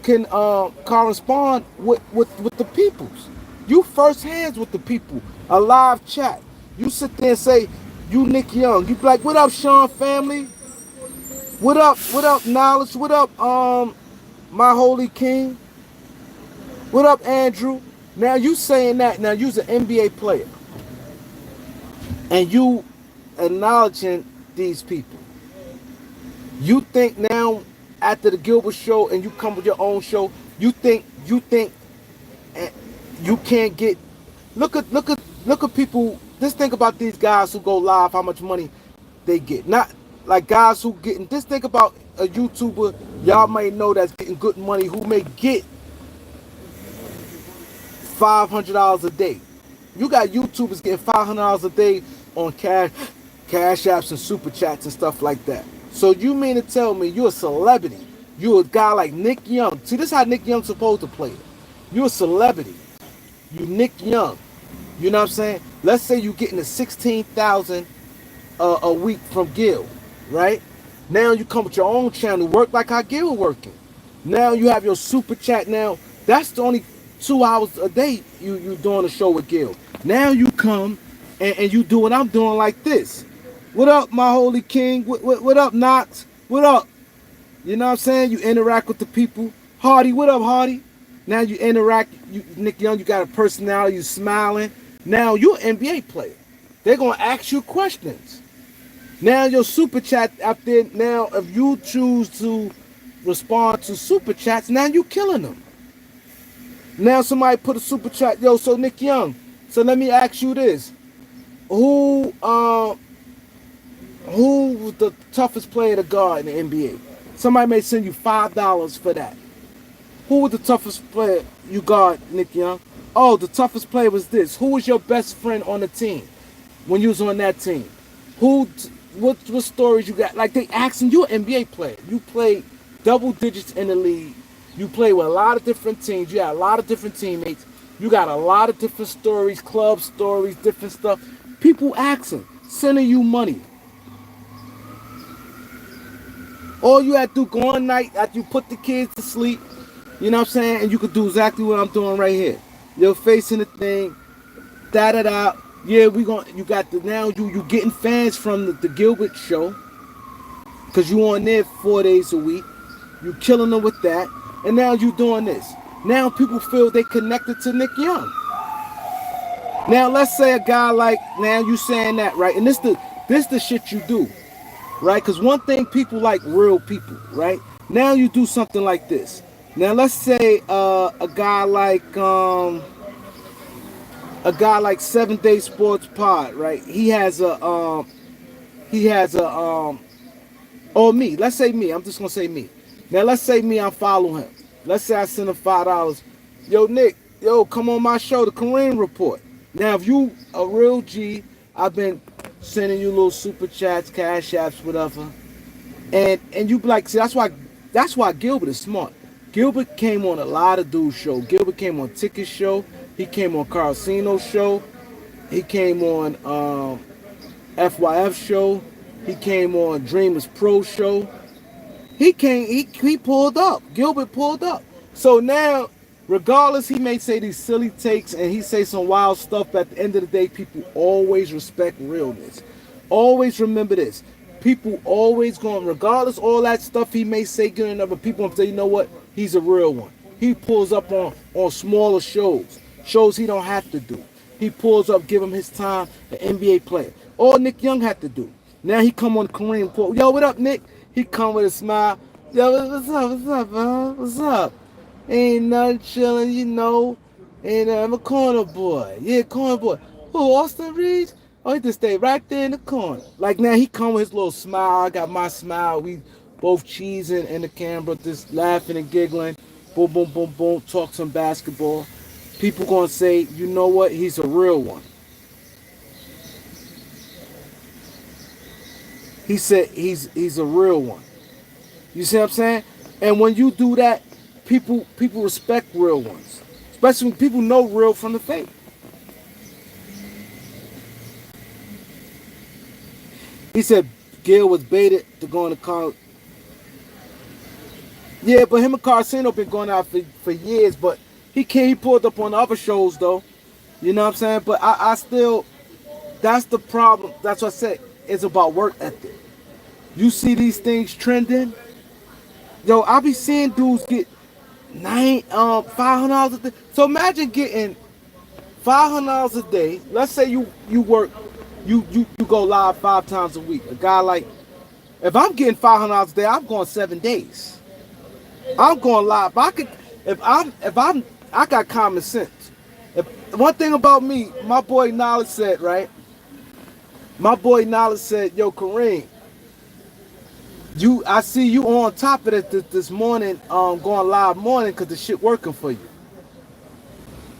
can correspond with the peoples. You first hands with the people. A live chat. You sit there and say, you Nick Young. You be like, what up, Sean family? What up, Knowledge? What up, my holy king? What up, Andrew? Now you saying that. Now you's an NBA player. And you acknowledging these people. You think now after the Gilbert show and you come with your own show, you think you can't get look at people. Just think about these guys who go live, how much money they get. Not like guys who getting, just think about a YouTuber y'all might know that's getting good money who may get $500 a day. You got YouTubers getting $500 a day on cash apps and super chats and stuff like that. So you mean to tell me you're a celebrity? You're a guy like Nick Young. See, this is how Nick Young's supposed to play it. You're a celebrity. You Nick Young. You know what I'm saying? Let's say you're getting the 16,000 a week from Gil, right? Now you come with your own channel, work like how Gil working. Now you have your super chat. Now that's the only 2 hours a day you doing a show with Gil. Now you come and you do what I'm doing like this. What up, my holy king? What up, Knox? What up? You know what I'm saying? You interact with the people. Hardy, what up, Hardy? Now you interact. Nick Young, you got a personality. You smiling. Now you're an NBA player. They're gonna ask you questions. Now your super chat out there. Now if you choose to respond to super chats, now you killing them. Now somebody put a super chat. Yo, so Nick Young. So let me ask you this: Who was the toughest player to guard in the NBA? Somebody may send you $5 for that. Who was the toughest player you guard, Nick Young? Oh, the toughest player was this. Who was your best friend on the team when you was on that team? What stories you got? Like they asking you an NBA player. You played double digits in the league. You play with a lot of different teams. You got a lot of different teammates. You got a lot of different stories, club stories, different stuff. People asking, sending you money. All you had to do go on night after you put the kids to sleep, you know what I'm saying? And you could do exactly what I'm doing right here. You're facing the thing, da-da-da. Yeah, you got the, now you getting fans from the Gilbert show. Because you on there 4 days a week. You killing them with that. And now you doing this. Now people feel they connected to Nick Young. Now let's say a guy like, now you saying that, right? And this the shit you do, right? Because one thing people like real people, right? Now you do something like this. Now let's say a guy like 7 Day Sports Pod, right? He has a or me. Let's say me. I'm just gonna say me. Now let's say me. I follow him. Let's say I send him $5. Yo, Nick. Yo, come on my show, the Kareem Report. Now if you a real G, I've been sending you little super chats, cash apps, whatever. And you be like, see, that's why Gilbert is smart. Gilbert came on a lot of dudes' show. Gilbert came on Ticket's show. He came on Carlsino's show. He came on FYF show. He came on Dreamers Pro show. He pulled up. Gilbert pulled up. So now Regardless, he may say these silly takes and he say some wild stuff, but at the end of the day, people always respect realness. Always remember this. People always going, regardless all that stuff he may say good enough, but people will say, you know what? He's a real one. He pulls up on smaller shows he don't have to do. He pulls up, give him his time, an NBA player. All Nick Young had to do. Now he come on the Kareem report. Yo, what up, Nick? He come with a smile. Yo, what's up, man? What's up? Ain't nothing chilling, you know. And I'm a corner boy. Yeah, corner boy. Who, Austin Reeves? Oh, he just stay right there in the corner. Like now he come with his little smile. I got my smile. We both cheesing in the camera, just laughing and giggling. Boom, boom, boom, boom. Talk some basketball. People gonna say, you know what? He's a real one. He said he's a real one. You see what I'm saying? And when you do that, people respect real ones. Especially when people know real from the fake. He said Gil was baited to go into college. Yeah, but him and Carcino been going out for years, but he pulled up on the other shows though. You know what I'm saying? But I still, that's the problem. That's what I said. It's about work ethic. You see these things trending. Yo, I be seeing dudes get $500 a day. So imagine getting $500 a day. Let's say you work, you go live 5 times a week. A guy like, if I'm getting $500 a day, I'm going 7 days. I'm going live. I got common sense. One thing about me, my boy Knowledge said, right? My boy Knowledge said, yo, Kareem, I see you on top of it this morning, going live morning because the shit working for you.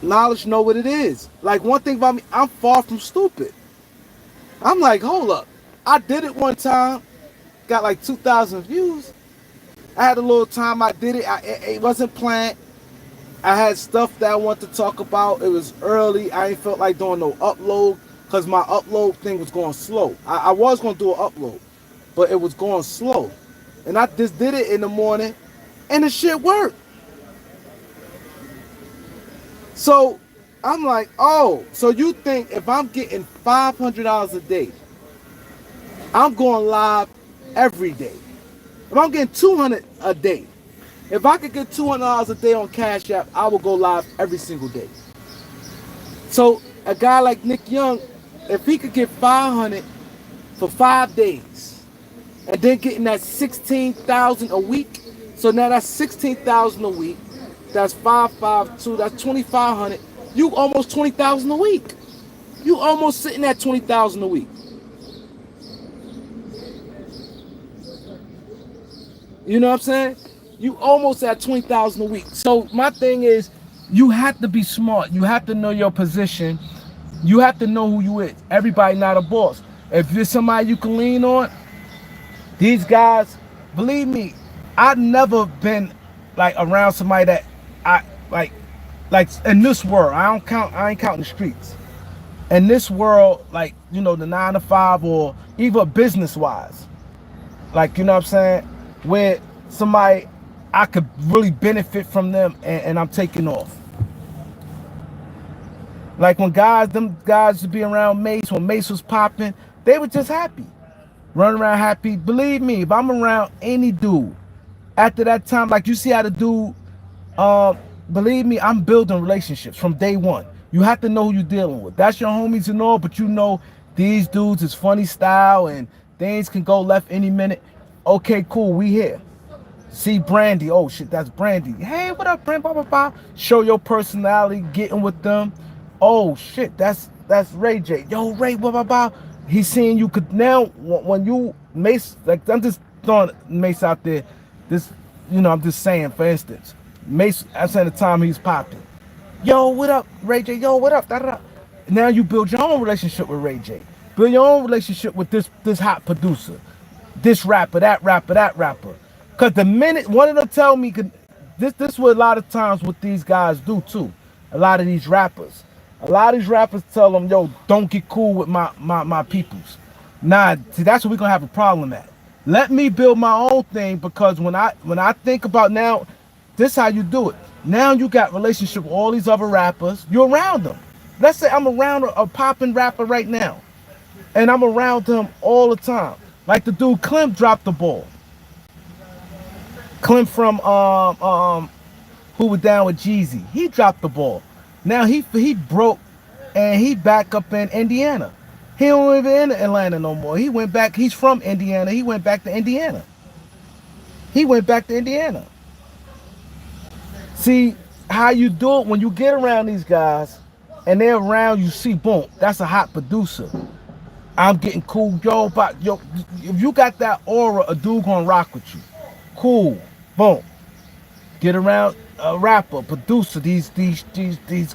Knowledge know what it is. Like one thing about me, I'm far from stupid. I'm like, hold up. I did it one time, got like 2,000 views. I had a little time I did it. It wasn't planned. I had stuff that I wanted to talk about. It was early. I ain't felt like doing no upload because my upload thing was going slow. I was going to do an upload, but it was going slow. And I just did it in the morning, and the shit worked. So I'm like, oh, so you think if I'm getting $500 a day, I'm going live every day. If I'm getting $200 a day, if I could get $200 a day on Cash App, I will go live every single day. So a guy like Nick Young, if he could get $500 for 5 days, and then getting that $16,000 a week, so now that's $16,000 a week. That's 552. That's $2,500. You almost $20,000 a week. You almost sitting at $20,000 a week. You know what I'm saying? You almost at $20,000 a week. So my thing is, you have to be smart. You have to know your position. You have to know who you is. Everybody not a boss. If there's somebody you can lean on, these guys, believe me, I've never been like around somebody that I like in this world. I ain't counting the streets. In this world, like, you know, the 9 to 5 or even business wise, like, you know what I'm saying, where somebody I could really benefit from them and I'm taking off. Like when them guys would be around Mace, when Mace was popping, they were just happy. Running around happy. Believe me, if I'm around any dude, after that time, like you see how the dude, believe me, I'm building relationships from day one. You have to know who you're dealing with. That's your homies and all, but you know these dudes is funny style and things can go left any minute. Okay, cool, we here. See Brandy, oh shit, that's Brandy. Hey, what up, Brandy? Blah, blah, blah. Show your personality, getting with them. Oh shit, that's Ray J. Yo, Ray, blah, blah, blah. He's seeing you could now when you Mace, like I'm just throwing Mace out there. This, you know, I'm just saying, for instance, Mace, at the time he's popping. Yo, what up, Ray J? Yo, what up? Da, da, da. Now you build your own relationship with Ray J. Build your own relationship with this hot producer, this rapper, that rapper, that rapper. Cause the minute one of them tell me, this what a lot of times what these guys do too. A lot of these rappers. A lot of these rappers tell them, yo, don't get cool with my peoples. Nah, see, that's where we're gonna have a problem at. Let me build my own thing, because when I think about now, this how you do it. Now you got relationship with all these other rappers. You're around them. Let's say I'm around a popping rapper right now, and I'm around him all the time. Like the dude Clem dropped the ball. Clem from who was down with Jeezy. He dropped the ball. Now he broke, and he back up in Indiana. He don't live in Atlanta no more. He went back. He's from Indiana. He went back to Indiana. He went back to Indiana. See how you do it when you get around these guys, and they're around. You see, boom, that's a hot producer. I'm getting cool, yo. But yo, if you got that aura, a dude gonna rock with you. Cool, boom. Get around a rapper, producer, these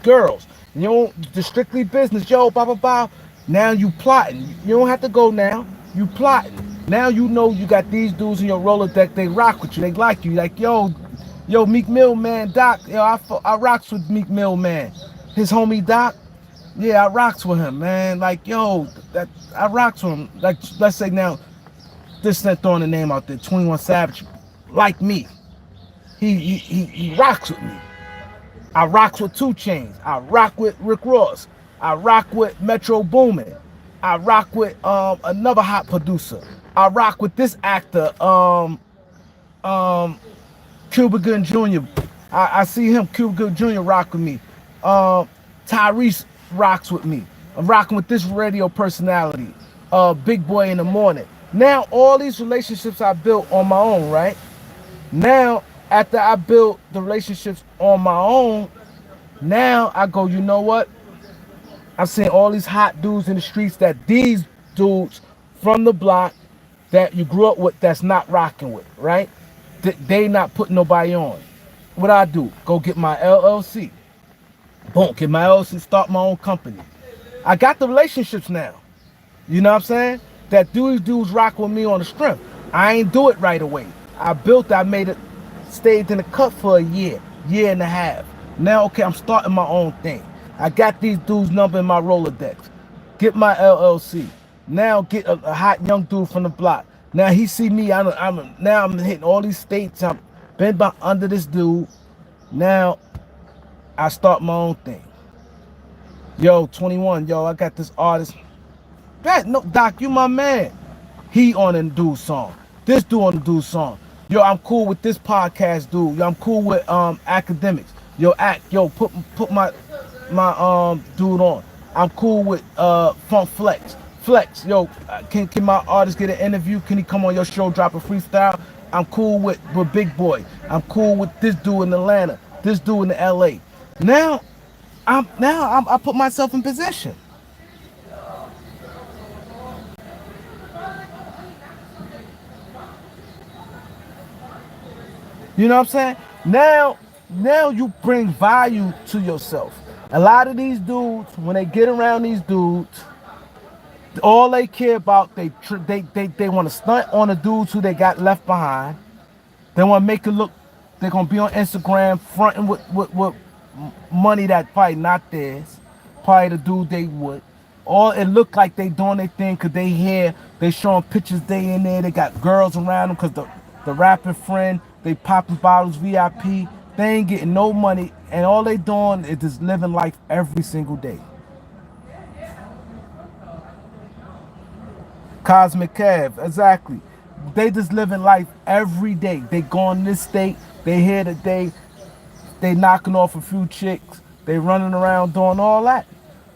girls. You know, the strictly business, yo, blah blah blah. Now you plotting. You don't have to go now. You plotting. Now you know you got these dudes in your Rolodex. They rock with you. They like you. Like yo, Meek Mill man, Doc. Yo, I rocks with Meek Mill man. His homie Doc. Yeah, I rocks with him, man. Like yo, that I rocks with him. Like let's say now, this not throwing the name out there. 21 Savage, like me. He rocks with me. I rocks with 2 Chainz. I rock with Rick Ross. I rock with Metro Boomin. I rock with another hot producer. I rock with this actor, Cuba Gooding Jr. I see him, Cuba Gooding Jr. rock with me. Tyrese rocks with me. I'm rocking with this radio personality, Big Boy in the Morning. Now all these relationships I built on my own, right? Now after I built the relationships on my own, now I go, you know what? I'm seeing all these hot dudes in the streets that these dudes from the block that you grew up with that's not rocking with, right? They not putting nobody on. What I do? Go get my LLC. Boom, get my LLC, start my own company. I got the relationships now. You know what I'm saying? That these dudes rock with me on the strength. I ain't do it right away. I made it, stayed in the cut for a year and a half. Now, okay, I'm starting my own thing. I got these dudes' number in my Rolodex. Get my LLC. Now get a hot young dude from the block. Now he see me. Now I'm hitting all these states. I've been by under this dude. Now I start my own thing. Yo, 21. Yo, I got this artist. No, Doc, you my man. He on the dude's song. This dude on the dude's song. Yo, I'm cool with this podcast dude. Yo, I'm cool with academics. Yo, put my dude on. I'm cool with Funk Flex. Flex, yo, can my artist get an interview? Can he come on your show, drop a freestyle? I'm cool with Big Boy. I'm cool with this dude in Atlanta. This dude in LA. Now I put myself in position. You know what I'm saying? Now you bring value to yourself. A lot of these dudes, when they get around these dudes, all they care about, they want to stunt on the dudes who they got left behind. They want to make it look, they're going to be on Instagram fronting with money that probably not theirs. Probably the dude they would. Or it look like they doing their thing because they here, they showing pictures, they in there, they got girls around them because the rapping friend, they popping bottles, VIP. They ain't getting no money, and all they doing is just living life every single day. Cosmic Cav, exactly. They just living life every day. They going this state, they here today, they knocking off a few chicks, they running around doing all that.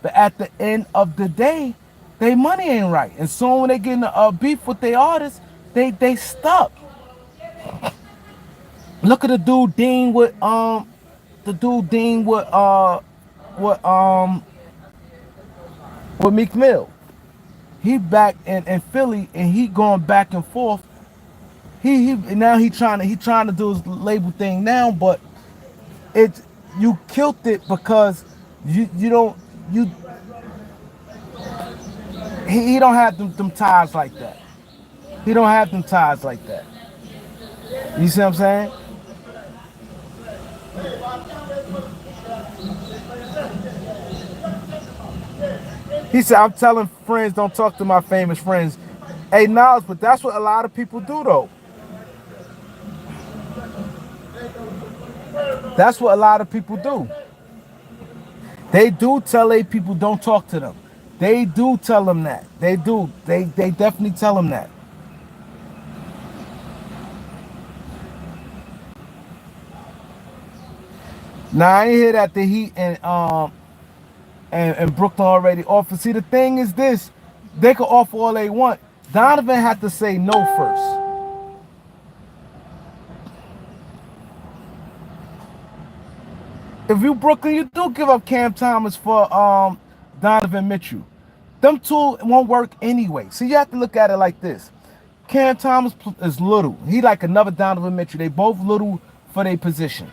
But at the end of the day, they money ain't right. And so when they get in a beef with their artists, they stuck. Look at the dude Dean with Meek Mill. He back in Philly and he going back and forth. He trying to do his label thing now, but you killed it because he don't have them ties like that. He don't have them ties like that. You see what I'm saying? He said, I'm telling friends, don't talk to my famous friends. Hey, Nas, but that's what a lot of people do, though. That's what a lot of people do. They do tell their people don't talk to them. They do tell them that. They do. They definitely tell them that. Now I ain't hear that the Heat and Brooklyn already offer. See, the thing is this: they can offer all they want. Donovan had to say no first. If you Brooklyn, you do give up Cam Thomas for Donovan Mitchell. Them two won't work anyway. So you have to look at it like this. Cam Thomas is little. He like another Donovan Mitchell. They both little for their position.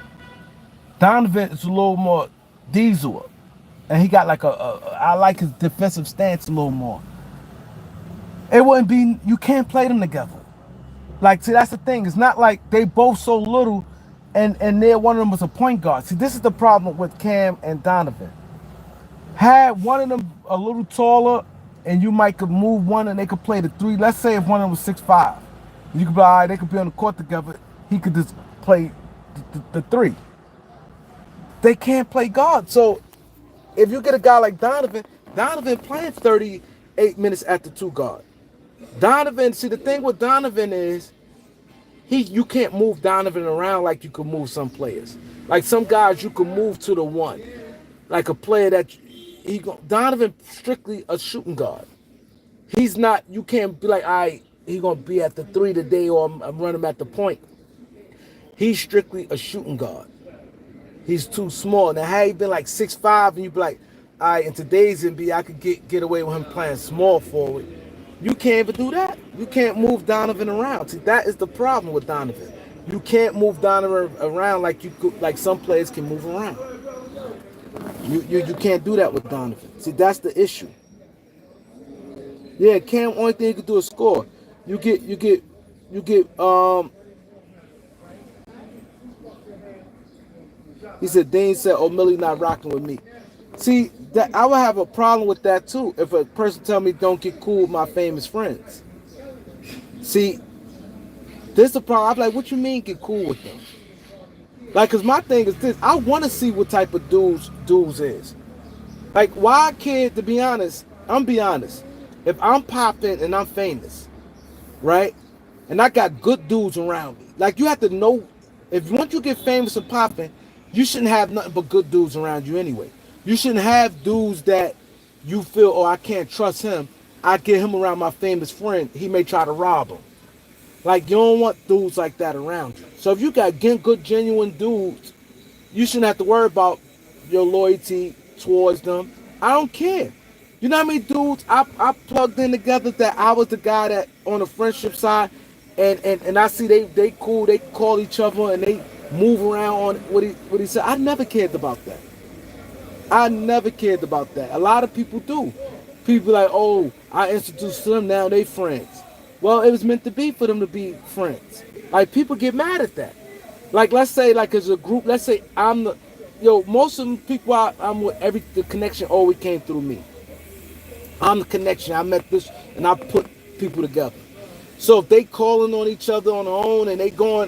Donovan is a little more diesel. And he got like I like his defensive stance a little more. It wouldn't be, you can't play them together. Like, see, that's the thing. It's not like they both so little and near one of them was a point guard. See, this is the problem with Cam and Donovan. Had one of them a little taller and you might could move one and they could play the three. Let's say if one of them was 6'5", you could be all right, they could be on the court together. He could just play the three. They can't play guard. So if you get a guy like Donovan playing 38 minutes at the two guard. Donovan, see, the thing with Donovan is you can't move Donovan around like you can move some players. Like some guys you can move to the one. Like a player that Donovan strictly a shooting guard. He's not, you can't be like, all right, he's gonna be at the three today or I'm running him at the point. He's strictly a shooting guard. He's too small. Now, had he been like 6'5", and you be like, all right, in today's NBA, I could get away with him playing small forward. You can't even do that. You can't move Donovan around. See, that is the problem with Donovan. You can't move Donovan around like you could, like some players can move around. You can't do that with Donovan. See, that's the issue. Yeah, Cam, only thing you can do is score. You get he said, Dean said, oh, Millie not rocking with me. See, that I would have a problem with that too if a person tell me don't get cool with my famous friends. See, this is the problem. I'm like, what you mean get cool with them? Like, cause my thing is this, I want to see what type of dudes is. Like, why can't, to be honest, I'm be honest, if I'm popping and I'm famous, right, and I got good dudes around me, like you have to know, if once you get famous and popping, you shouldn't have nothing but good dudes around you anyway. You shouldn't have dudes that you feel, oh, I can't trust him. I get him around my famous friend, he may try to rob him. Like, you don't want dudes like that around you. So if you got good, genuine dudes, you shouldn't have to worry about your loyalty towards them. I don't care. You know how many dudes I plugged in together that I was the guy that on the friendship side, and I see they cool, they call each other and they move around on what he said. I never cared about that. I never cared about that. A lot of people do. People like, oh, I introduced them, now they friends. Well, it was meant to be for them to be friends. Like, people get mad at that. Like, let's say, like, as a group, let's say most of the people I'm with, the connection always came through me. I'm the connection. I met this, and I put people together. So if they calling on each other on their own, and they go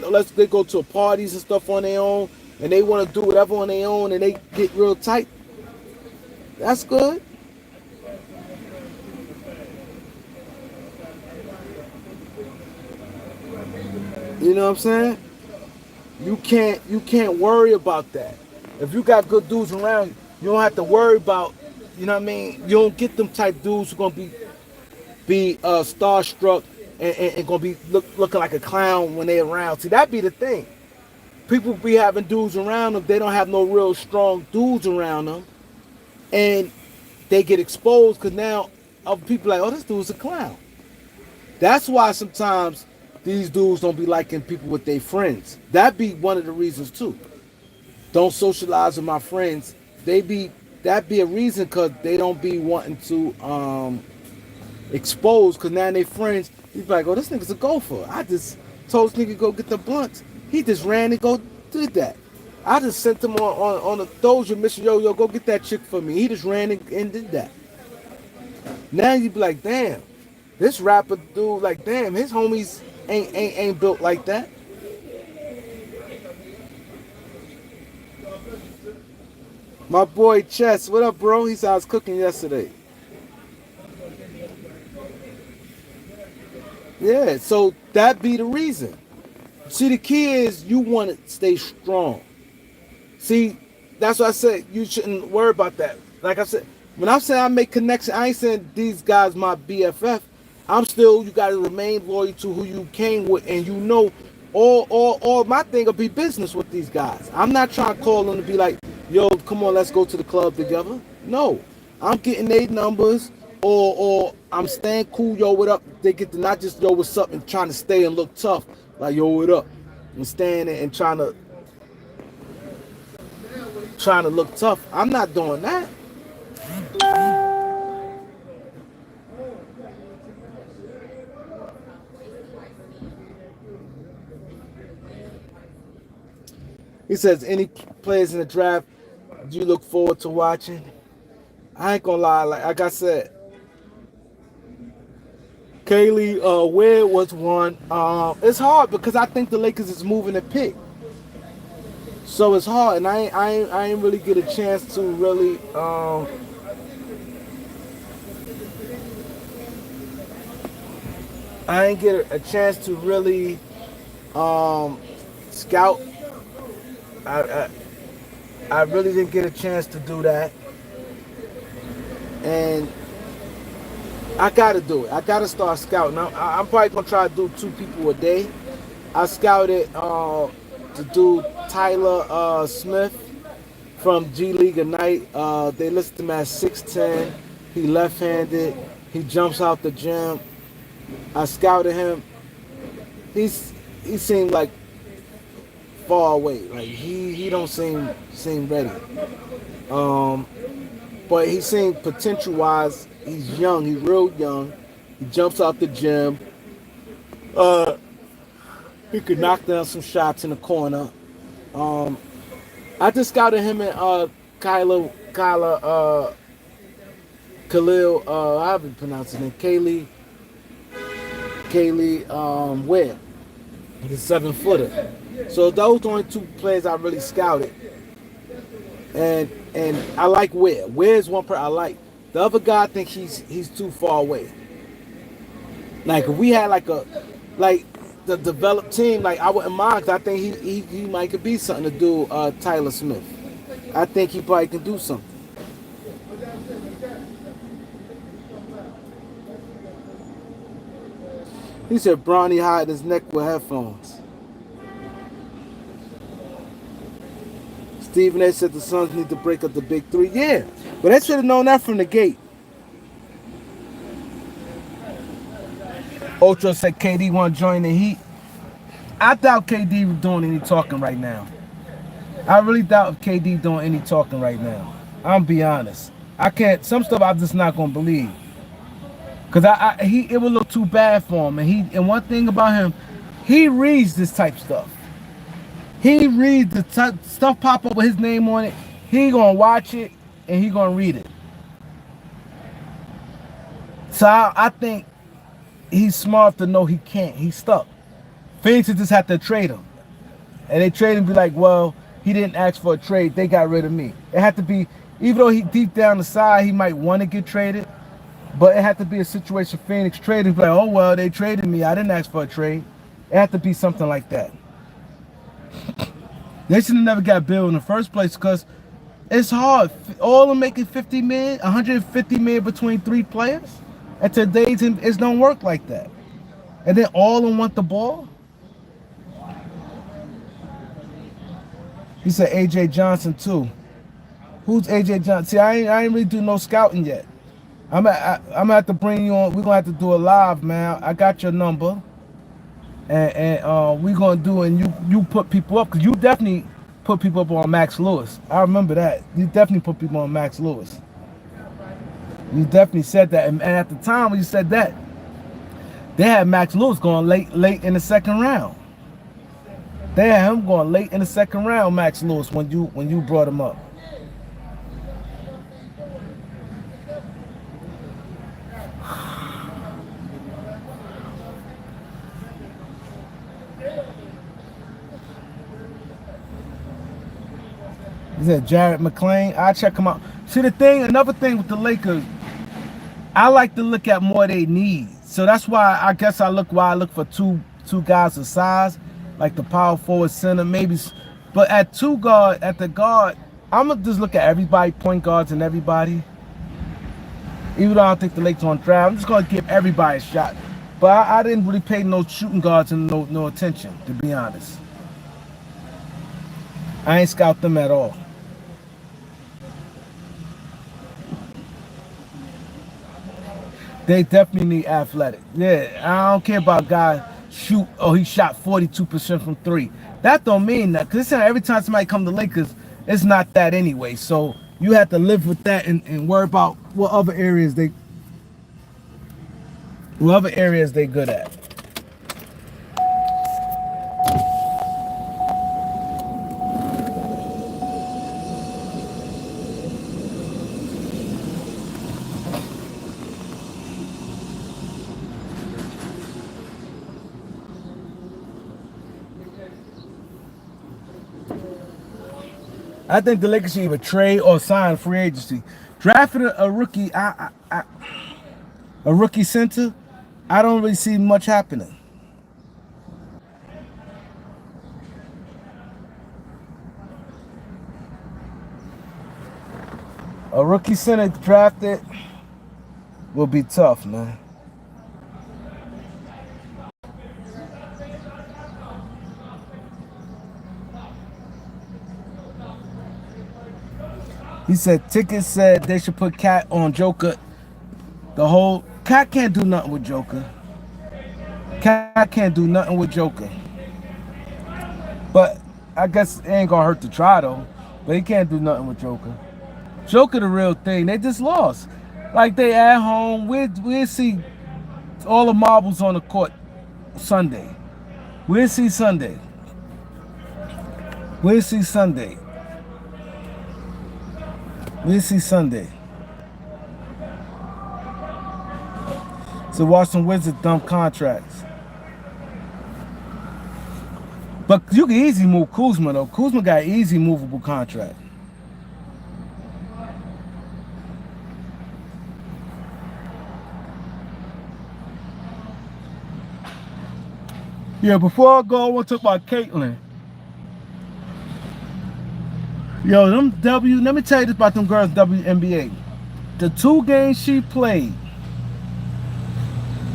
to parties and stuff on their own, and they want to do whatever on their own, and they get real tight, that's good. You know what I'm saying? You can't worry about that. If you got good dudes around, you don't have to worry about, you know what I mean? You don't get them type dudes who gonna be starstruck and gonna be looking like a clown when they around. See, that be the thing. People be having dudes around them, they don't have no real strong dudes around them, and they get exposed because now other people like, oh, this dude's a clown. That's why sometimes these dudes don't be liking people with their friends. That be one of the reasons too. Don't socialize with my friends. That be a reason because they don't be wanting to expose, because now they friends. He's like, oh, this nigga's a gopher. I just told this nigga to go get the blunts. He just ran and go did that. I just sent him on a doja mission. Yo, go get that chick for me. He just ran and did that. Now you be like, damn, this rapper dude, like, damn, his homies ain't built like that. My boy Chess, what up, bro? He said I was cooking yesterday. Yeah, so that be the reason. See, the key is you want to stay strong. See, that's what I said. You shouldn't worry about that. Like I said, when I'm saying I make connection, I ain't saying these guys my BFF. I'm still, you got to remain loyal to who you came with, and you know, all my thing will be business with these guys. I'm not trying to call them to be like, yo, come on, let's go to the club together. No, I'm getting their numbers, or I'm staying cool. Yo, what up? They get to not just yo, what's up, and trying to stay and look tough, like yo, what up, and staying there and trying to look tough. I'm not doing that. He says, any players in the draft do you look forward to watching? I ain't gonna lie, like I said, Kaylee Ware was one. It's hard because I think the Lakers is moving a pick. So it's hard, and I ain't really get a chance to really I ain't get a chance to really scout. I, I I really didn't get a chance to do that, and I gotta do it. I gotta start scouting. I'm probably gonna try to do 2 people a day. I scouted to do Tyler Smith from G League Ignite. They listed him at 6'10". He left-handed. He jumps out the gym. I scouted him. He seemed like far away. Like he don't seem ready. But he seemed potential wise. He's young. He's real young. He jumps out the gym. He could knock down some shots in the corner. I just scouted him and Khalil. I haven't pronounced his name. Kaylee Webb. He's a 7-footer. So those are the only 2 players I really scouted. And I like Ware. Ware's one player I like. The other guy, I think he's too far away. Like if we had like the developed team, like I wouldn't mind. I think he might could be something to do. Tyler Smith. I think he probably can do something. He said Bronny hide his neck with headphones. Stephen A. said the Suns need to break up the big 3. Yeah, but they should have known that from the gate. Ultra said KD want to join the Heat. I doubt KD doing any talking right now. I really doubt if KD doing any talking right now. I'm gonna be honest. I can't. Some stuff I'm just not gonna believe. Cause it would look too bad for him. And one thing about him, he reads this type stuff. He reads the stuff pop up with his name on it. He gonna watch it and he gonna read it. So I think he's smart to know he can't. He's stuck. Phoenix just have to trade him, and they trade him and be like, well, he didn't ask for a trade. They got rid of me. It had to be, even though he deep down the side he might want to get traded, but it had to be a situation Phoenix traded. Like, oh well, they traded me. I didn't ask for a trade. It had to be something like that. They should have never got Bill in the first place because it's hard. All of them making 50 million, 150 million between 3 players. At today's it don't work like that. And then all of them want the ball. He said AJ Johnson too. Who's AJ Johnson? See, I ain't really do no scouting yet. I'm gonna have to bring you on. We're gonna have to do a live, man. I got your number. And we're gonna do, and you put people up, because you definitely put people up on Max Lewis. I remember that. You definitely put people on Max Lewis. You definitely said that, and at the time when you said that, they had Max Lewis going late in the 2nd round. They had him going late in the 2nd round, Max Lewis, when you brought him up. Is that Jared McClain? I'll check him out. See the thing, another thing with the Lakers, I like to look at more they need. So that's why I guess I look for two guys of size, like the power forward center, maybe. But at the guard, I'm gonna just look at everybody, point guards and everybody. Even though I don't think the Lakers on draft, I'm just gonna give everybody a shot. But I didn't really pay no shooting guards and no attention, to be honest. I ain't scout them at all. They definitely need athletic. Yeah, I don't care about guys shoot. Oh, he shot 42% from three. That don't mean that, because every time somebody come to Lakers, it's not that anyway. So you have to live with that and worry about what other areas they good at. I think the Lakers should either trade or sign free agency. Drafting a rookie, a rookie center, I don't really see much happening. A rookie center drafted will be tough, man. He said Tickets said they should put Cat on Joker. The whole Cat can't do nothing with Joker. Cat can't do nothing with Joker. But I guess it ain't gonna hurt to try though. But he can't do nothing with Joker. Joker the real thing. They just lost. Like they at home. We'll see all the marbles on the court Sunday. We'll see Sunday. We'll see Sunday. We'll see Sunday. So Washington Wizards dump contracts. But you can easily move Kuzma though. Kuzma got an easy movable contract. Yeah, before I go, I want to talk about Caitlin. Yo, let me tell you this about them girls WNBA. The 2 games she played,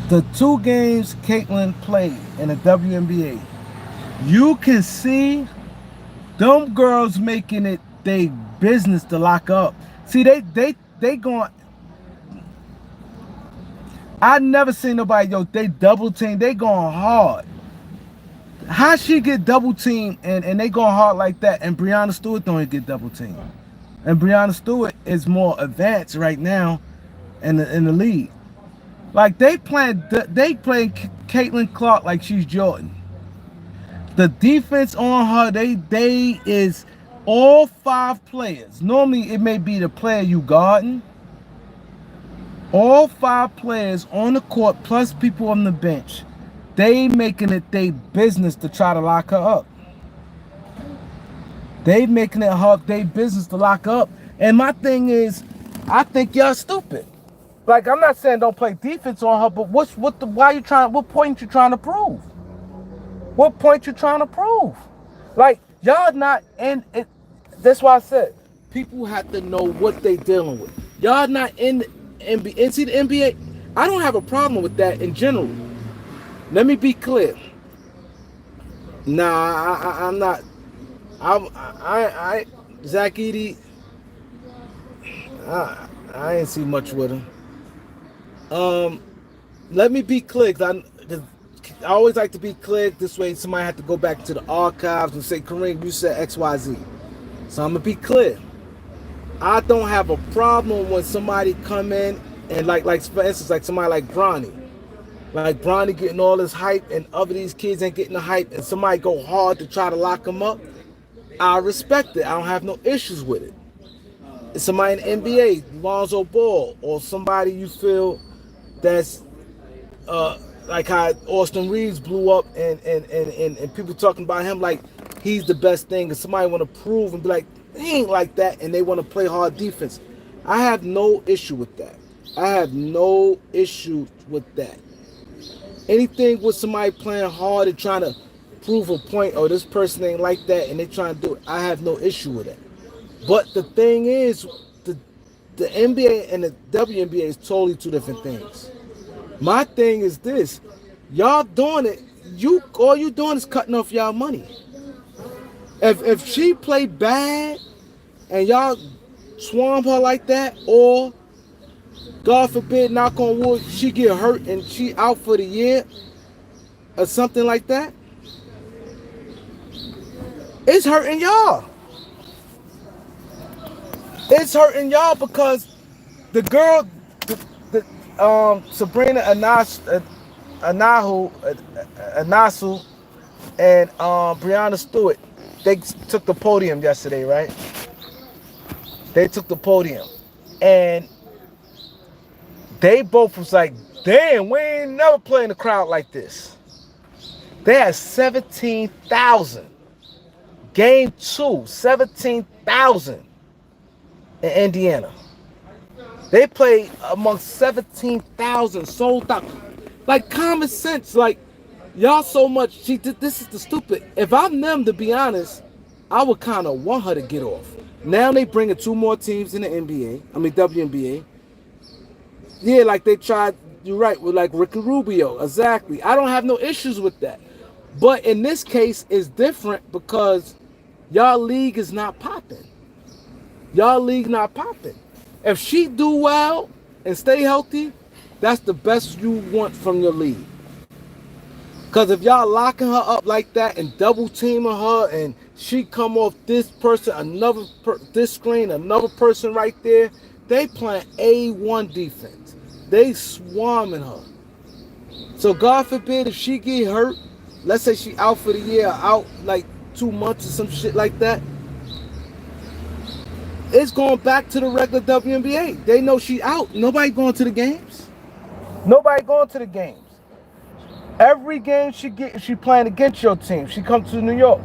the 2 games Caitlin played in the WNBA, you can see them girls making it their business to lock up. See, they going. I never seen nobody, yo, they double team, they going hard. How she get double teamed and they going hard like that, and Breanna Stewart don't get double teamed, and Breanna Stewart is more advanced right now in the league. Like they playing Caitlin Clark like she's Jordan. The defense on her, they is all 5 players. Normally it may be the player you guarding. All 5 players on the court plus people on the bench. They making it their business to try to lock her up. They making it their business to lock her up. And my thing is, I think y'all stupid. Like, I'm not saying don't play defense on her, but what point you trying to prove? What point you trying to prove? Like, y'all not in it. That's why I said people have to know what they dealing with. Y'all not in the NBA. See the NBA, I don't have a problem with that in general. Let me be clear. Nah, I'm not. Zach Edey, I ain't see much with him. Let me be clear, because I always like to be clear. This way, somebody have to go back to the archives and say, Kareem, you said XYZ. So I'm gonna be clear. I don't have a problem when somebody come in and like for instance, like somebody like Bronny. Like Bronny getting all this hype and other these kids ain't getting the hype, and somebody go hard to try to lock them up. I respect it. I don't have no issues with it. It's somebody in the NBA, Lonzo Ball, or somebody you feel that's like how Austin Reeves blew up and people talking about him like he's the best thing, and somebody want to prove and be like, he ain't like that, and they want to play hard defense. I have no issue with that. I have no issue with that. Anything with somebody playing hard and trying to prove a point, or this person ain't like that, and they trying to do it, I have no issue with it. But the thing is, the NBA and the WNBA is totally two different things. My thing is this: y'all doing it. All you doing is cutting off y'all money. If she play bad and y'all swarm her like that, or God forbid, knock on wood, she get hurt and she out for the year or something like that, it's hurting y'all. It's hurting y'all because the girl, Sabrina Anasu and Breanna Stewart, they took the podium yesterday, right? They took the podium, and they both was like, damn, we ain't never played in a crowd like this. They had 17,000. Game 2, 17,000 in Indiana. They played amongst 17,000 sold out. Like, common sense, like, y'all so much, this is the stupid. If I'm them, to be honest, I would kind of want her to get off. Now they bringing 2 more teams in the WNBA. Yeah, like they tried, you're right, with like Ricky Rubio. Exactly. I don't have no issues with that. But in this case, it's different because y'all league is not popping. Y'all league not popping. If she do well and stay healthy, that's the best you want from your league. Because if y'all locking her up like that and double teaming her, and she come off this person, this screen, another person right there, they playing A1 defense. They swarming her. So God forbid if she get hurt, let's say she out for the year, out like 2 months or some shit like that, it's going back to the regular WNBA. They know she out. Nobody going to the games. Nobody going to the games. Every game she playing against your team. She comes to New York.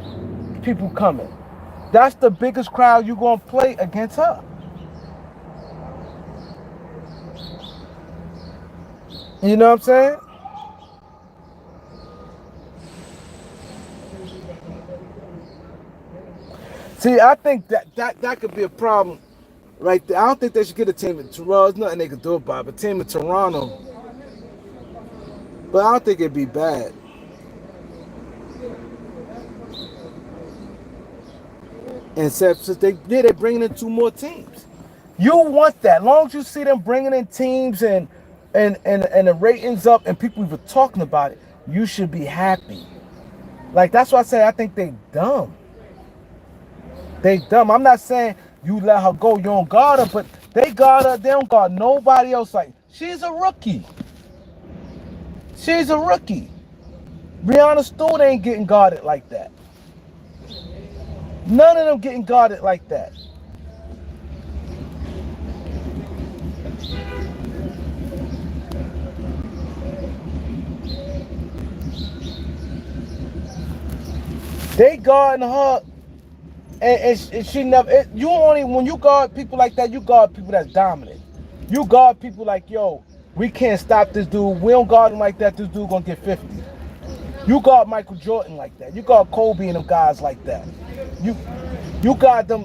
People coming. That's the biggest crowd you gonna play against her. You know what I'm saying? See, I think that could be a problem right there. I don't think they should get a team in Toronto. There's nothing they can do about it. But a team in Toronto, but I don't think it'd be bad. And since they're bringing in 2 more teams. You want that. As long as you see them bringing in teams and the ratings up and people even talking about it, you should be happy. Like, that's why I say I think they dumb. They dumb. I'm not saying you let her go, you don't guard her, but they guard her, they don't guard nobody else. Like, she's a rookie. She's a rookie. Breanna Stewart ain't getting guarded like that. None of them getting guarded like that. They guarding her, and she never. You only when you guard people like that, you guard people that's dominant. You guard people like, yo, we can't stop this dude. We don't guard him like that. This dude gonna get 50. You guard Michael Jordan like that. You guard Kobe and them guys like that. You guard the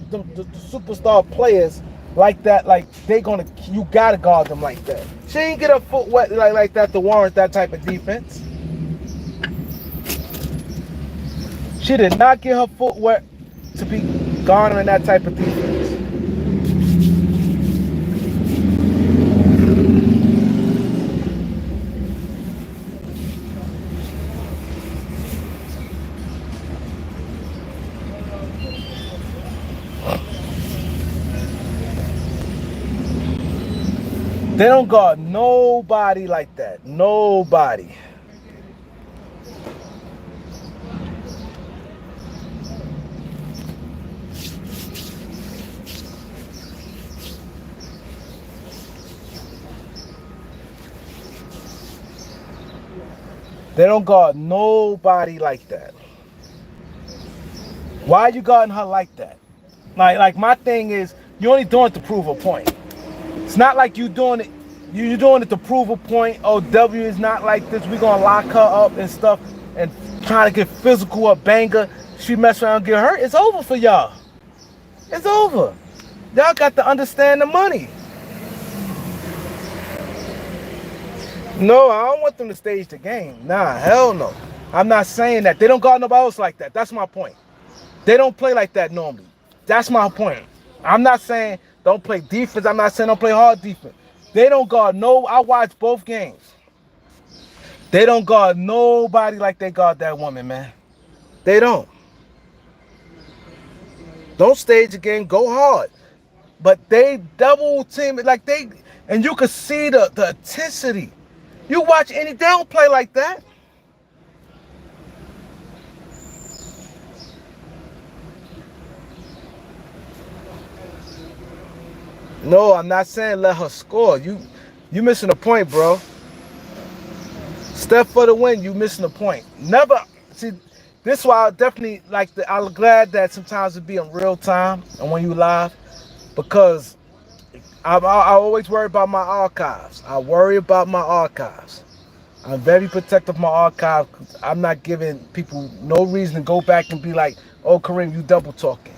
superstar players like that. Like you gotta guard them like that. She ain't get her foot wet like that to warrant that type of defense. She did not get her foot wet to be garnering that type of defense. They don't guard nobody like that. Nobody. They don't guard nobody like that. Why are you guarding her like that? Like my thing is, you're only doing it to prove a point. It's not like you doing it. You're doing it to prove a point. Oh, W is not like this. We're gonna lock her up and stuff, and trying to get physical or banger. She mess around and get hurt. It's over for y'all. It's over. Y'all got to understand the money. No, I don't want them to stage the game. Nah, hell no. I'm not saying that. They don't guard nobody else like that. That's my point. They don't play like that normally. That's my point. I'm not saying don't play defense. I'm not saying don't play hard defense. They don't guard no. I watch both games. They don't guard nobody like they guard that woman, man. They don't. Don't stage the game. Go hard. But they double team it like they, and you can see the intensity. You watch any, they don't play like that. No, I'm not saying let her score. You missing the point, bro. Step for the win. You missing the point. Never see. This is why I definitely like. I'm glad that sometimes it be in real time and when you live, because I always worry about my archives. I worry about my archives. I'm very protective of my archive. I'm not giving people no reason to go back and be like, oh, Kareem, you double talking.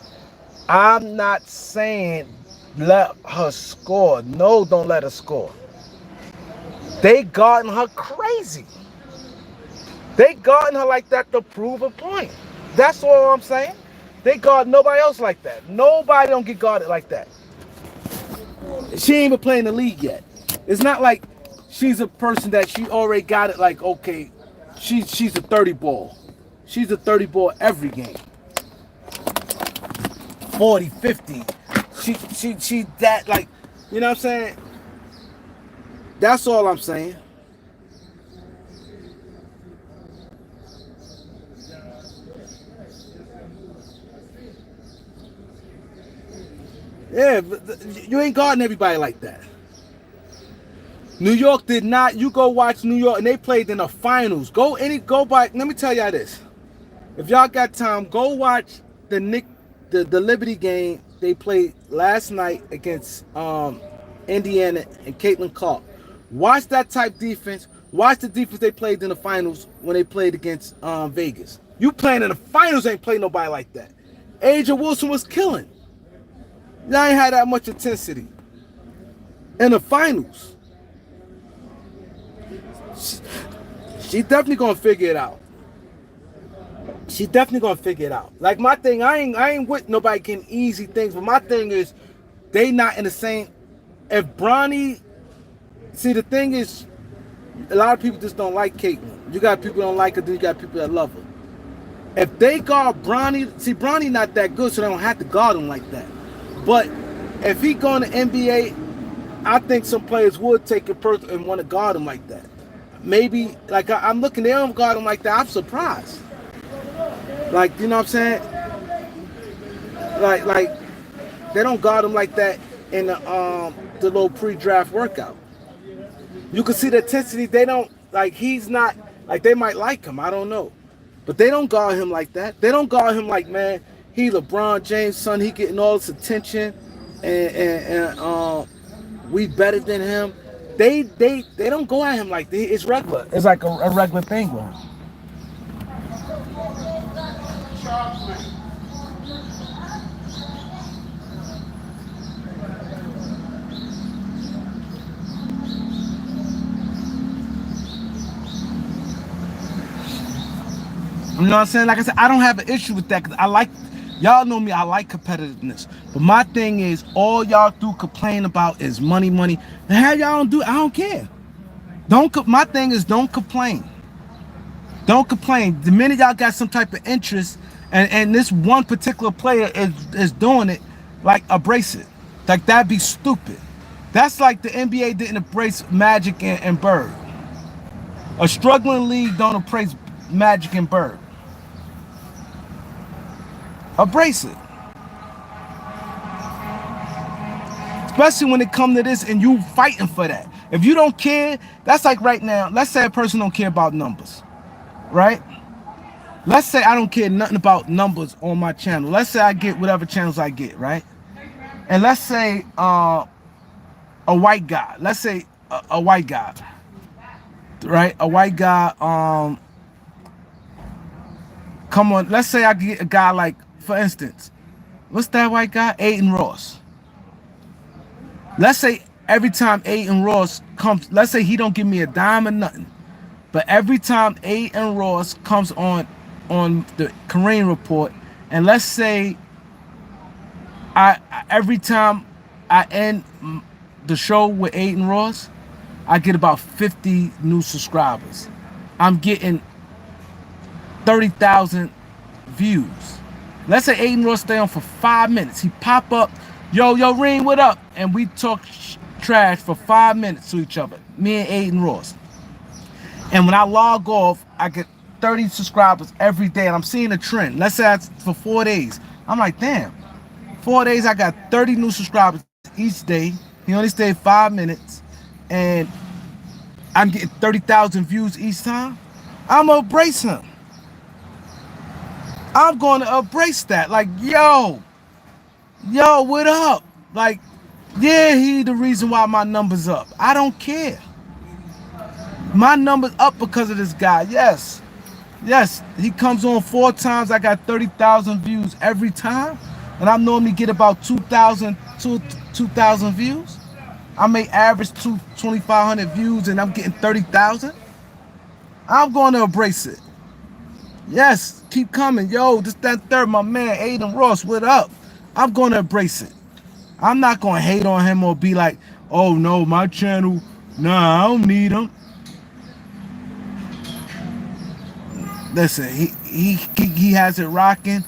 I'm not saying let her score. No, don't let her score. They guarding her crazy. They guarding her like that to prove a point. That's all I'm saying. They guard nobody else like that. Nobody don't get guarded like that. She ain't even playing the league yet. It's not like she's a person that she already got it like, okay, she's a 30 ball. She's a 30 ball every game. 40, 50. She that like, you know what I'm saying? That's all I'm saying. Yeah, but you ain't guarding everybody like that. New York did not. You go watch New York, and they played in the finals. Go back. Let me tell y'all this. If y'all got time, go watch the Liberty game they played last night against Indiana and Caitlin Clark. Watch that type defense. Watch the defense they played in the finals when they played against Vegas. You playing in the finals ain't play nobody like that. Aja Wilson was killing. Y'all ain't had that much intensity in the finals. She definitely gonna figure it out. She definitely gonna figure it out. Like my thing, I ain't with nobody getting easy things, but my thing is they not in the same. If Bronny, see the thing is, a lot of people just don't like Caitlin. You got people that don't like her, then you got people that love her. If they guard Bronny, see Bronny not that good, so they don't have to guard him like that. But if he going to NBA, I think some players would take it personal and want to guard him like that. Maybe, like I'm looking, they don't guard him like that. I'm surprised. Like, you know what I'm saying? Like they don't guard him like that in the little pre-draft workout. You can see the intensity. They don't, like, he's not, like, they might like him. I don't know. But they don't guard him like that. They don't guard him like, man, he LeBron James' son. He getting all this attention, and we better than him. They don't go at him like that. It's regular. It's like a regular thing with him. You know what I'm saying? Like I said, I don't have an issue with that because I like, y'all know me, I like competitiveness. But my thing is, all y'all do complain about is money, money. And how y'all don't do it, I don't care. My thing is don't complain. Don't complain. The minute y'all got some type of interest and this one particular player is doing it, like, embrace it. Like, that'd be stupid. That's like the NBA didn't embrace Magic and Bird. A struggling league don't embrace Magic and Bird. Embrace it. Especially when it comes to this and you fighting for that. If you don't care, that's like right now, let's say a person don't care about numbers, right? Let's say I don't care nothing about numbers on my channel. Let's say I get whatever channels I get, right? And let's say a white guy. Let's say a white guy, right? A white guy. Come on. Let's say I get a guy like, for instance, what's that white guy? Aiden Ross. Let's say every time Aiden Ross comes, let's say he don't give me a dime or nothing, but every time Aiden Ross comes on the Kareem Report, and let's say every time I end the show with Aiden Ross, I get about 50 new subscribers. I'm getting 30,000 views. Let's say Aiden Ross stay on for 5 minutes. He pop up, yo, Reem, what up? And we talk trash for 5 minutes to each other, me and Aiden Ross. And when I log off, I get 30 subscribers every day, and I'm seeing a trend. Let's say that's for 4 days. I'm like, damn, 4 days, I got 30 new subscribers each day. He only stayed 5 minutes, and I'm getting 30,000 views each time. I'm gonna embrace him. I'm gonna embrace that. Like, yo, what up? Like, yeah, he the reason why my number's up. I don't care. My number's up because of this guy. Yes, he comes on 4 times. I got 30,000 views every time, and I normally get about 2,000 views. I may average 2,500 views, and I'm getting 30,000. I'm going to embrace it. Yes, keep coming. Yo, this, that, third, my man, Aiden Ross, what up? I'm going to embrace it. I'm not going to hate on him or be like, oh, no, my channel, nah, I don't need him. Listen, he has it rocking.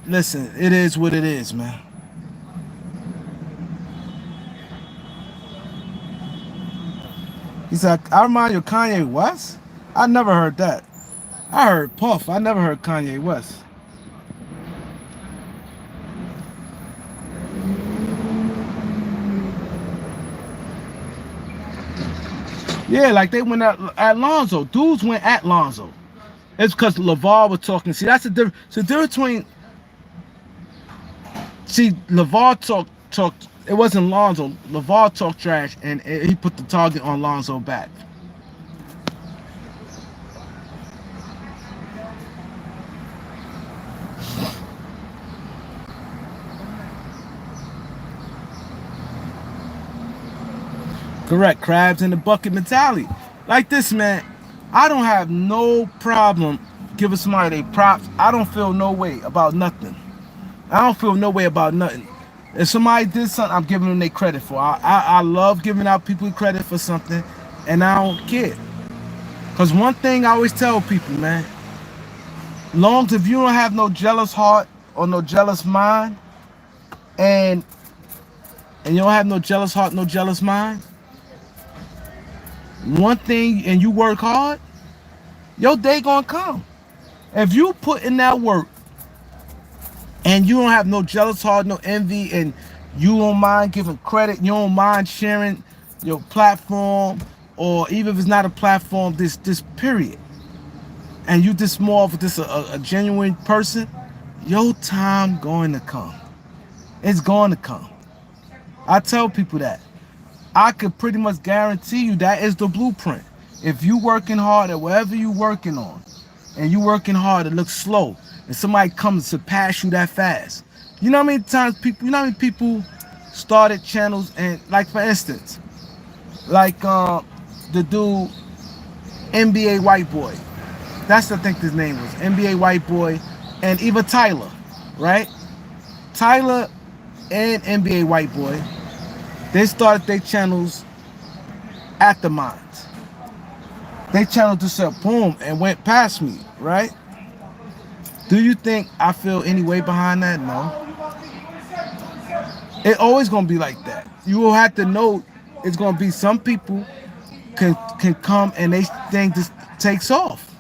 Listen, it is what it is, man. He's like, I remind you of Kanye West? I never heard that. I heard Puff. I never heard Kanye West. Yeah, like they went at Lonzo. Dudes went at Lonzo. It's because LeVar was talking. See, that's the difference. So the difference between... See, LeVar talked. It wasn't Lonzo. LeVar talked trash, and he put the target on Lonzo back. Correct. Crabs in the bucket mentality. Like this, man. I don't have no problem giving somebody their props. I don't feel no way about nothing. I don't feel no way about nothing. If somebody did something, I'm giving them their credit for. I love giving out people credit for something, and I don't care. Because one thing I always tell people, man, long as if you don't have no jealous heart or no jealous mind, and you don't have no jealous heart, no jealous mind, one thing, and you work hard, your day gonna come. If you put in that work and you don't have no jealous heart, no envy, and you don't mind giving credit, you don't mind sharing your platform, or even if it's not a platform, this period, and you just more of this a genuine person, your time going to come. It's going to come. I tell people that. I could pretty much guarantee you that is the blueprint. If you working hard at whatever you working on, and you working hard, it looks slow, and somebody comes to pass you that fast. You know how many times people, you know how many people started channels, and like for instance, like the dude, NBA White Boy. That's I think his name was, NBA White Boy, and Eva Tyler, right? Tyler and NBA White Boy, they started their channels at the mines. They channel just said boom and went past me, right? Do you think I feel any way behind that? No. It's always gonna be like that. You will have to know it's gonna be some people can come and they thing just takes off.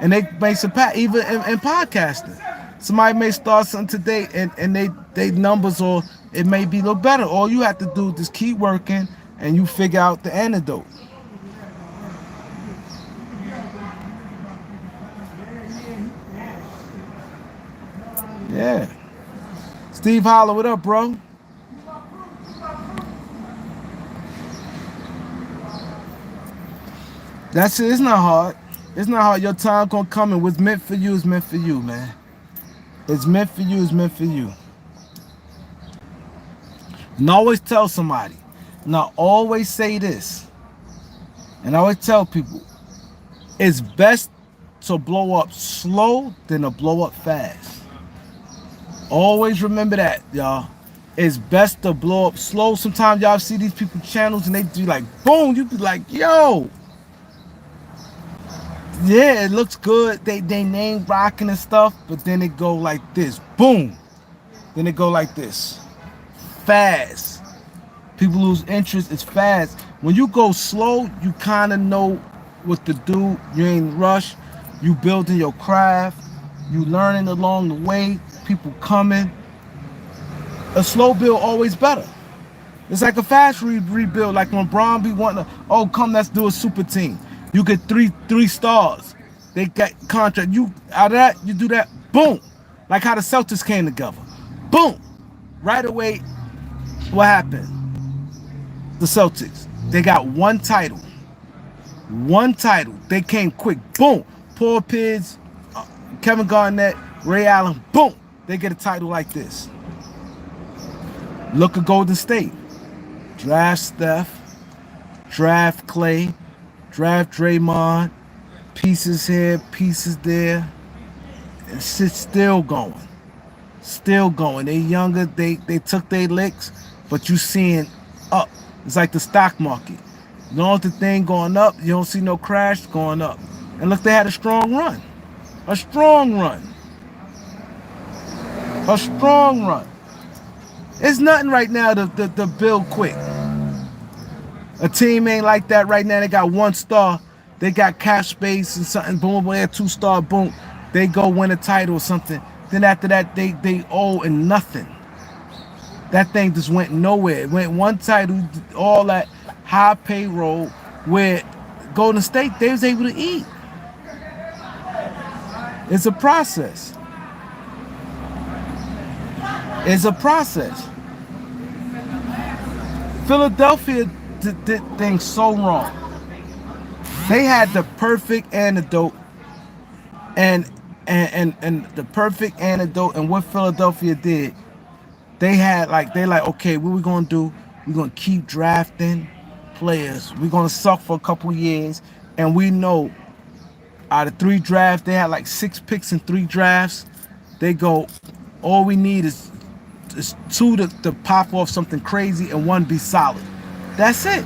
And they make some even in podcasting. Somebody may start something today and they numbers, or it may be a little better. All you have to do is just keep working and you figure out the antidote. Yeah. Steve Holler, what up, bro? That's it. It's not hard. It's not hard. Your time gonna come, and what's meant for you is meant for you, man. It's meant for you. It's meant for you. And always tell somebody. Now, always say this. And I always tell people, it's best to blow up slow than to blow up fast. Always remember that, y'all. It's best to blow up slow. Sometimes y'all see these people channels and they do like boom. You be like, yo, yeah, it looks good. They name rocking and stuff, but then it go like this, boom. Then it go like this, fast. People lose interest. It's fast. When you go slow, you kind of know what to do. You ain't rush. You building your craft. You learning along the way. People coming. A slow build always better. It's like a fast rebuild. Like when Braun be wanting to, oh, come, let's do a super team. You get three stars. They got contract. You out of that, you do that. Boom. Like how the Celtics came together. Boom. Right away, what happened? The Celtics. They got one title. One title. They came quick. Boom. Paul Pierce, Kevin Garnett, Ray Allen. Boom. They get a title like this. Look at Golden State. Draft Steph. Draft Clay. Draft Draymond. Pieces here, pieces there. And shit's still going. Still going. They younger. They took their licks, but you seeing up. It's like the stock market. You don't want the thing going up, you don't see no crash going up. And look, they had a strong run. A strong run. A strong run. It's nothing right now to build quick. A team ain't like that right now. They got one star. They got cap space and something. Boom, boom, 2-star, boom. They go win a title or something. Then after that, they owe and nothing. That thing just went nowhere. It went one title, all that high payroll, where Golden State, they was able to eat. It's a process. It's a process. Philadelphia did things so wrong. They had the perfect antidote, and the perfect antidote, and what Philadelphia did, they like, okay, what we gonna do? We're gonna keep drafting players. We're gonna suck for a couple years, and we know out of 3 drafts, they had like 6 picks in 3 drafts. They go, all we need is 2 to pop off something crazy and 1 be solid. That's it.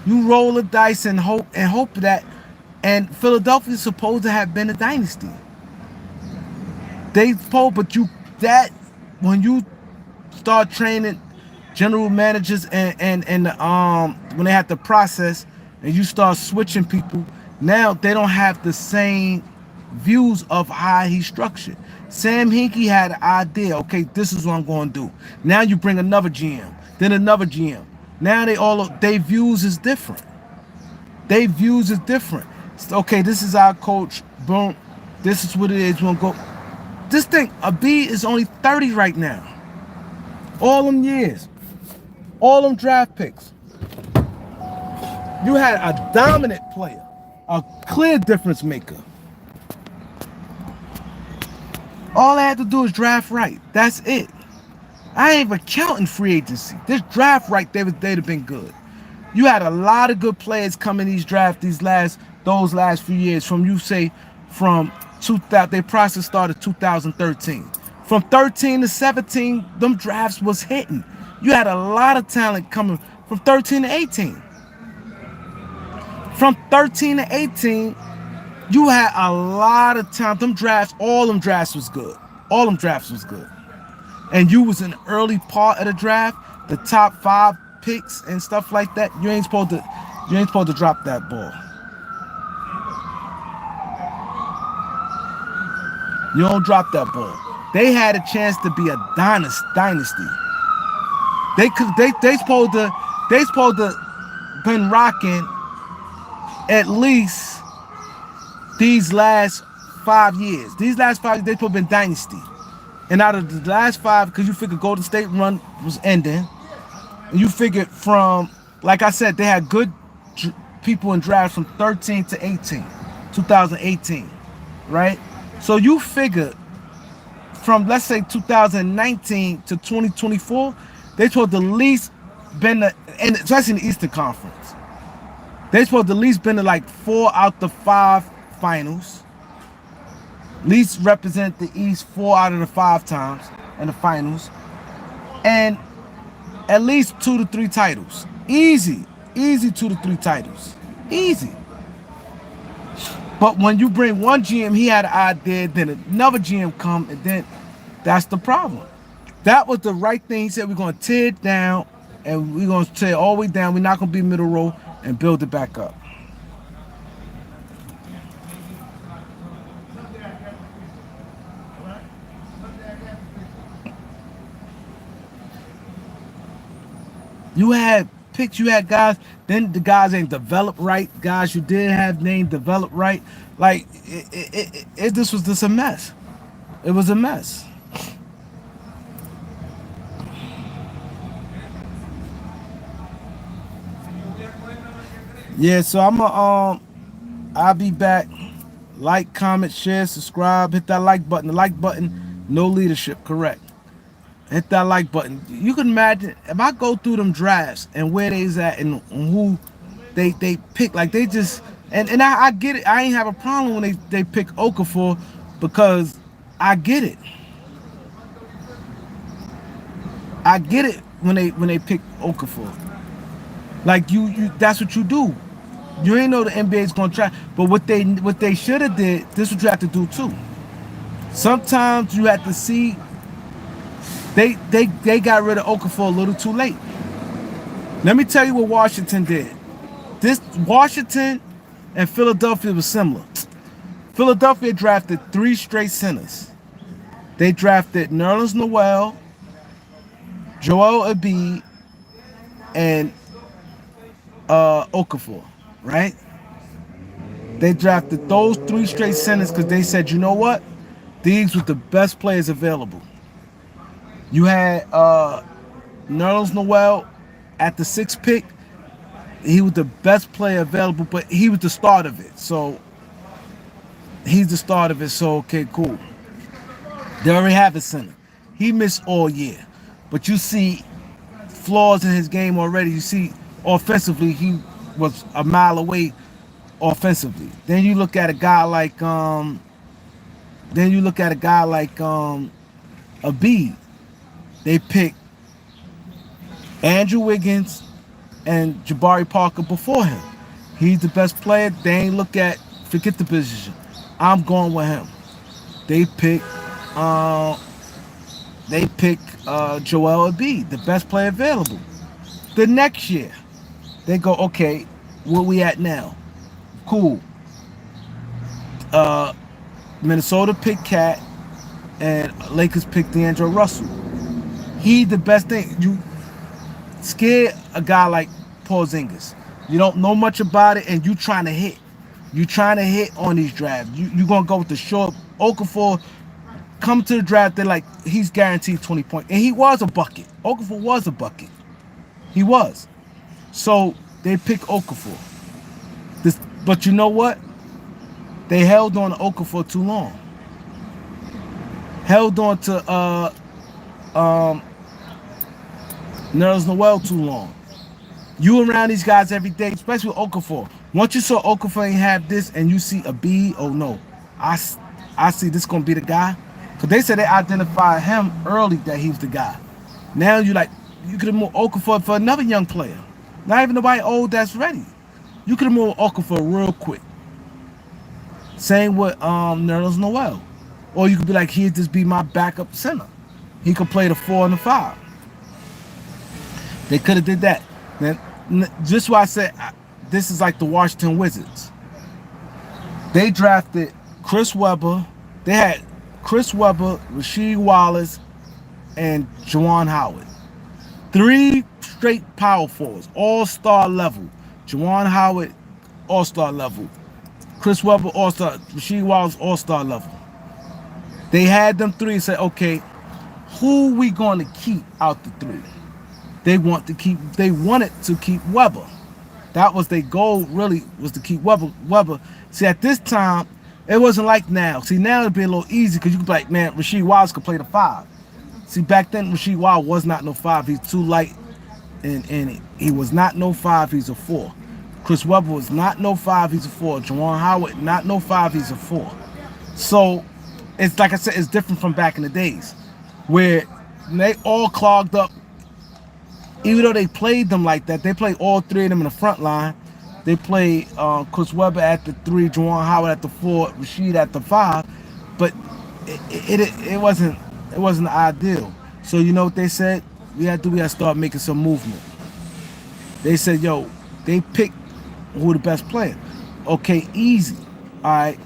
You roll the dice and hope that. And Philadelphia's supposed to have been a dynasty. They supposed, but when you start training general managers and when they have the process and you start switching people, now they don't have the same views of how he's structured. Sam Hinkie had an idea, okay, this is what I'm going to do. Now you bring another GM, then another GM. Now they views is different. They views is different. Okay, this is our coach. Boom. This is what it is. We're going to go. This thing, Embiid is only 30 right now. All them years. All them draft picks. You had a dominant player. A clear difference maker. All I had to do is draft right. That's it. I ain't even counting free agency. This draft right, they'd have been good. You had a lot of good players come in these drafts those last few years. From 2000, their process started 2013. From 13 to 17, them drafts was hitting. You had a lot of talent coming from 13 to 18. From 13 to 18, you had a lot of talent. All them drafts was good. All them drafts was good. And you was an early part of the draft, the top 5 picks and stuff like that. You ain't supposed to drop that ball. You don't drop that ball. They had a chance to be a dynasty. They supposed to been rocking at least these last 5 years. These last 5 years, they supposed to been dynasty. And out of the last 5, because you figure Golden State run was ending, and you figured from, like I said, they had good people in drafts from 13 to 18, 2018, right? So you figure from, let's say, 2019 to 2024, they supposed to at least been, and especially in the Eastern Conference, they supposed to at least been to like 4 out the 5 finals. At least represent the East 4 out of the 5 times in the finals. And at least 2 to 3 titles. Easy 2 to 3 titles. Easy. But when you bring one GM, he had an idea, then another GM come, and then that's the problem. That was the right thing. He said, we're going to tear it down, and we're going to tear it all the way down. We're not going to be middle row, and build it back up. You had picks, you had guys, then the guys ain't developed right. Guys you did have named developed right. Like, this was just a mess. It was a mess. Yeah, so I'll be back. Like, comment, share, subscribe, hit that like button. The like button, no leadership, correct. Hit that like button. You can imagine if I go through them drafts and where they's at and who they pick, like they just and I get it. I ain't have a problem when they pick Okafor because I get it. I get it when they pick Okafor. Like you that's what you do. You ain't know the NBA's gonna try, but what they should have did. This is what you have to do too. Sometimes you have to see. They got rid of Okafor a little too late. Let me tell you what Washington did. This Washington and Philadelphia was similar. Philadelphia drafted 3 straight centers. They drafted Nerlens Noel, Joel Embiid, and Okafor, right? They drafted those 3 straight centers because they said, you know what? These were the best players available. You had Nerlens Noel at the 6th pick. He was the best player available, but he was the start of it. So he's the start of it. So okay, cool. They already have a center. He missed all year, but you see flaws in his game already. You see offensively, he was a mile away offensively. Then you look at a guy like Embiid. They picked Andrew Wiggins and Jabari Parker before him. He's the best player. They ain't forget the position. I'm going with him. They pick Joel Embiid, the best player available. The next year, they go, okay, where we at now? Cool. Minnesota picked Cat, and Lakers picked D'Angelo Russell. He the best thing. You scare a guy like Porzingis. You don't know much about it, and you trying to hit. You trying to hit on these drafts. You gonna go with the short Okafor. Come to the draft, they're like, he's guaranteed 20 points. And he was a bucket. Okafor was a bucket. He was. So they picked Okafor. But you know what? They held on to Okafor too long. Held on to Nerlens Noel too long. You around these guys every day, especially with Okafor. Once you saw Okafor ain't have this and you see a B, oh no, I see this gonna be the guy. Because they said they identified him early that he was the guy. Now you could have moved Okafor for another young player. Not even nobody old that's ready. You could have moved Okafor real quick. Same with Nerlens Noel. Or you could be like, he'd just be my backup center. He could play the 4 and the 5. They could have did that. Then, just why I said this is like the Washington Wizards. They drafted Chris Webber. They had Chris Webber, Rasheed Wallace, and Juwan Howard. 3 straight power forwards, all-star level. Juwan Howard, all-star level. Chris Webber, all-star. Rasheed Wallace, all-star level. They had them 3 and said, okay, who we going to keep out the three? They wanted to keep Weber. That was their goal, really, was to keep Weber. See, at this time, it wasn't like now. See, now it'd be a little easy because you could be like, man, Rasheed Wallace could play the 5. See, back then, Rasheed Wallace was not no 5. He's too light, and he was not no 5. He's a 4. Chris Webber was not no 5. He's a 4. Juwan Howard, not no 5. He's a 4. So, it's like I said, it's different from back in the days where they all clogged up. Even though they played them like that, they played all three of them in the front line. They played Chris Webber at the 3, Juwan Howard at the 4, Rasheed at the 5. But it wasn't ideal. So you know what they said? We had to start making some movement. They said, yo, they picked who the best player. Okay, easy. All right.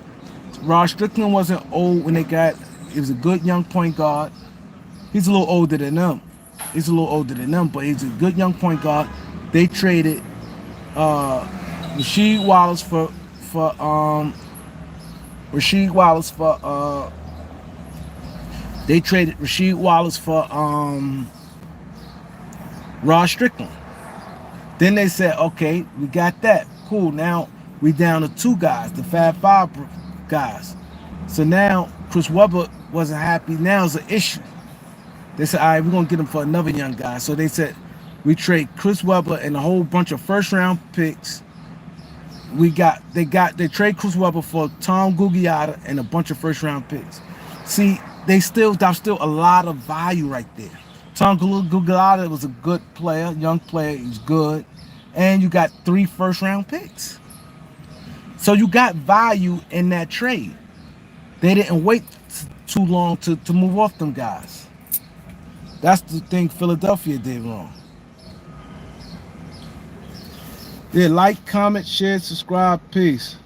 Rod Strickland wasn't old when they got. He was a good young point guard. He's a little older than them. But he's a good young point guard. They traded Rasheed Wallace for Rod Strickland. Then they said, okay, we got that. Cool. Now we down to 2 guys, the Fab 5 guys. So now Chris Webber wasn't happy. Now it's an issue. They said, all right, we're going to get him for another young guy. So they said, we trade Chris Webber and a whole bunch of first-round picks. They trade Chris Webber for Tom Gugliotta and a bunch of first-round picks. See, there's still a lot of value right there. Tom Gugliotta was a good player, young player. He's good. And you got 3 first-round picks. So you got value in that trade. They didn't wait too long to move off them guys. That's the thing Philadelphia did wrong. Yeah, like, comment, share, subscribe, peace.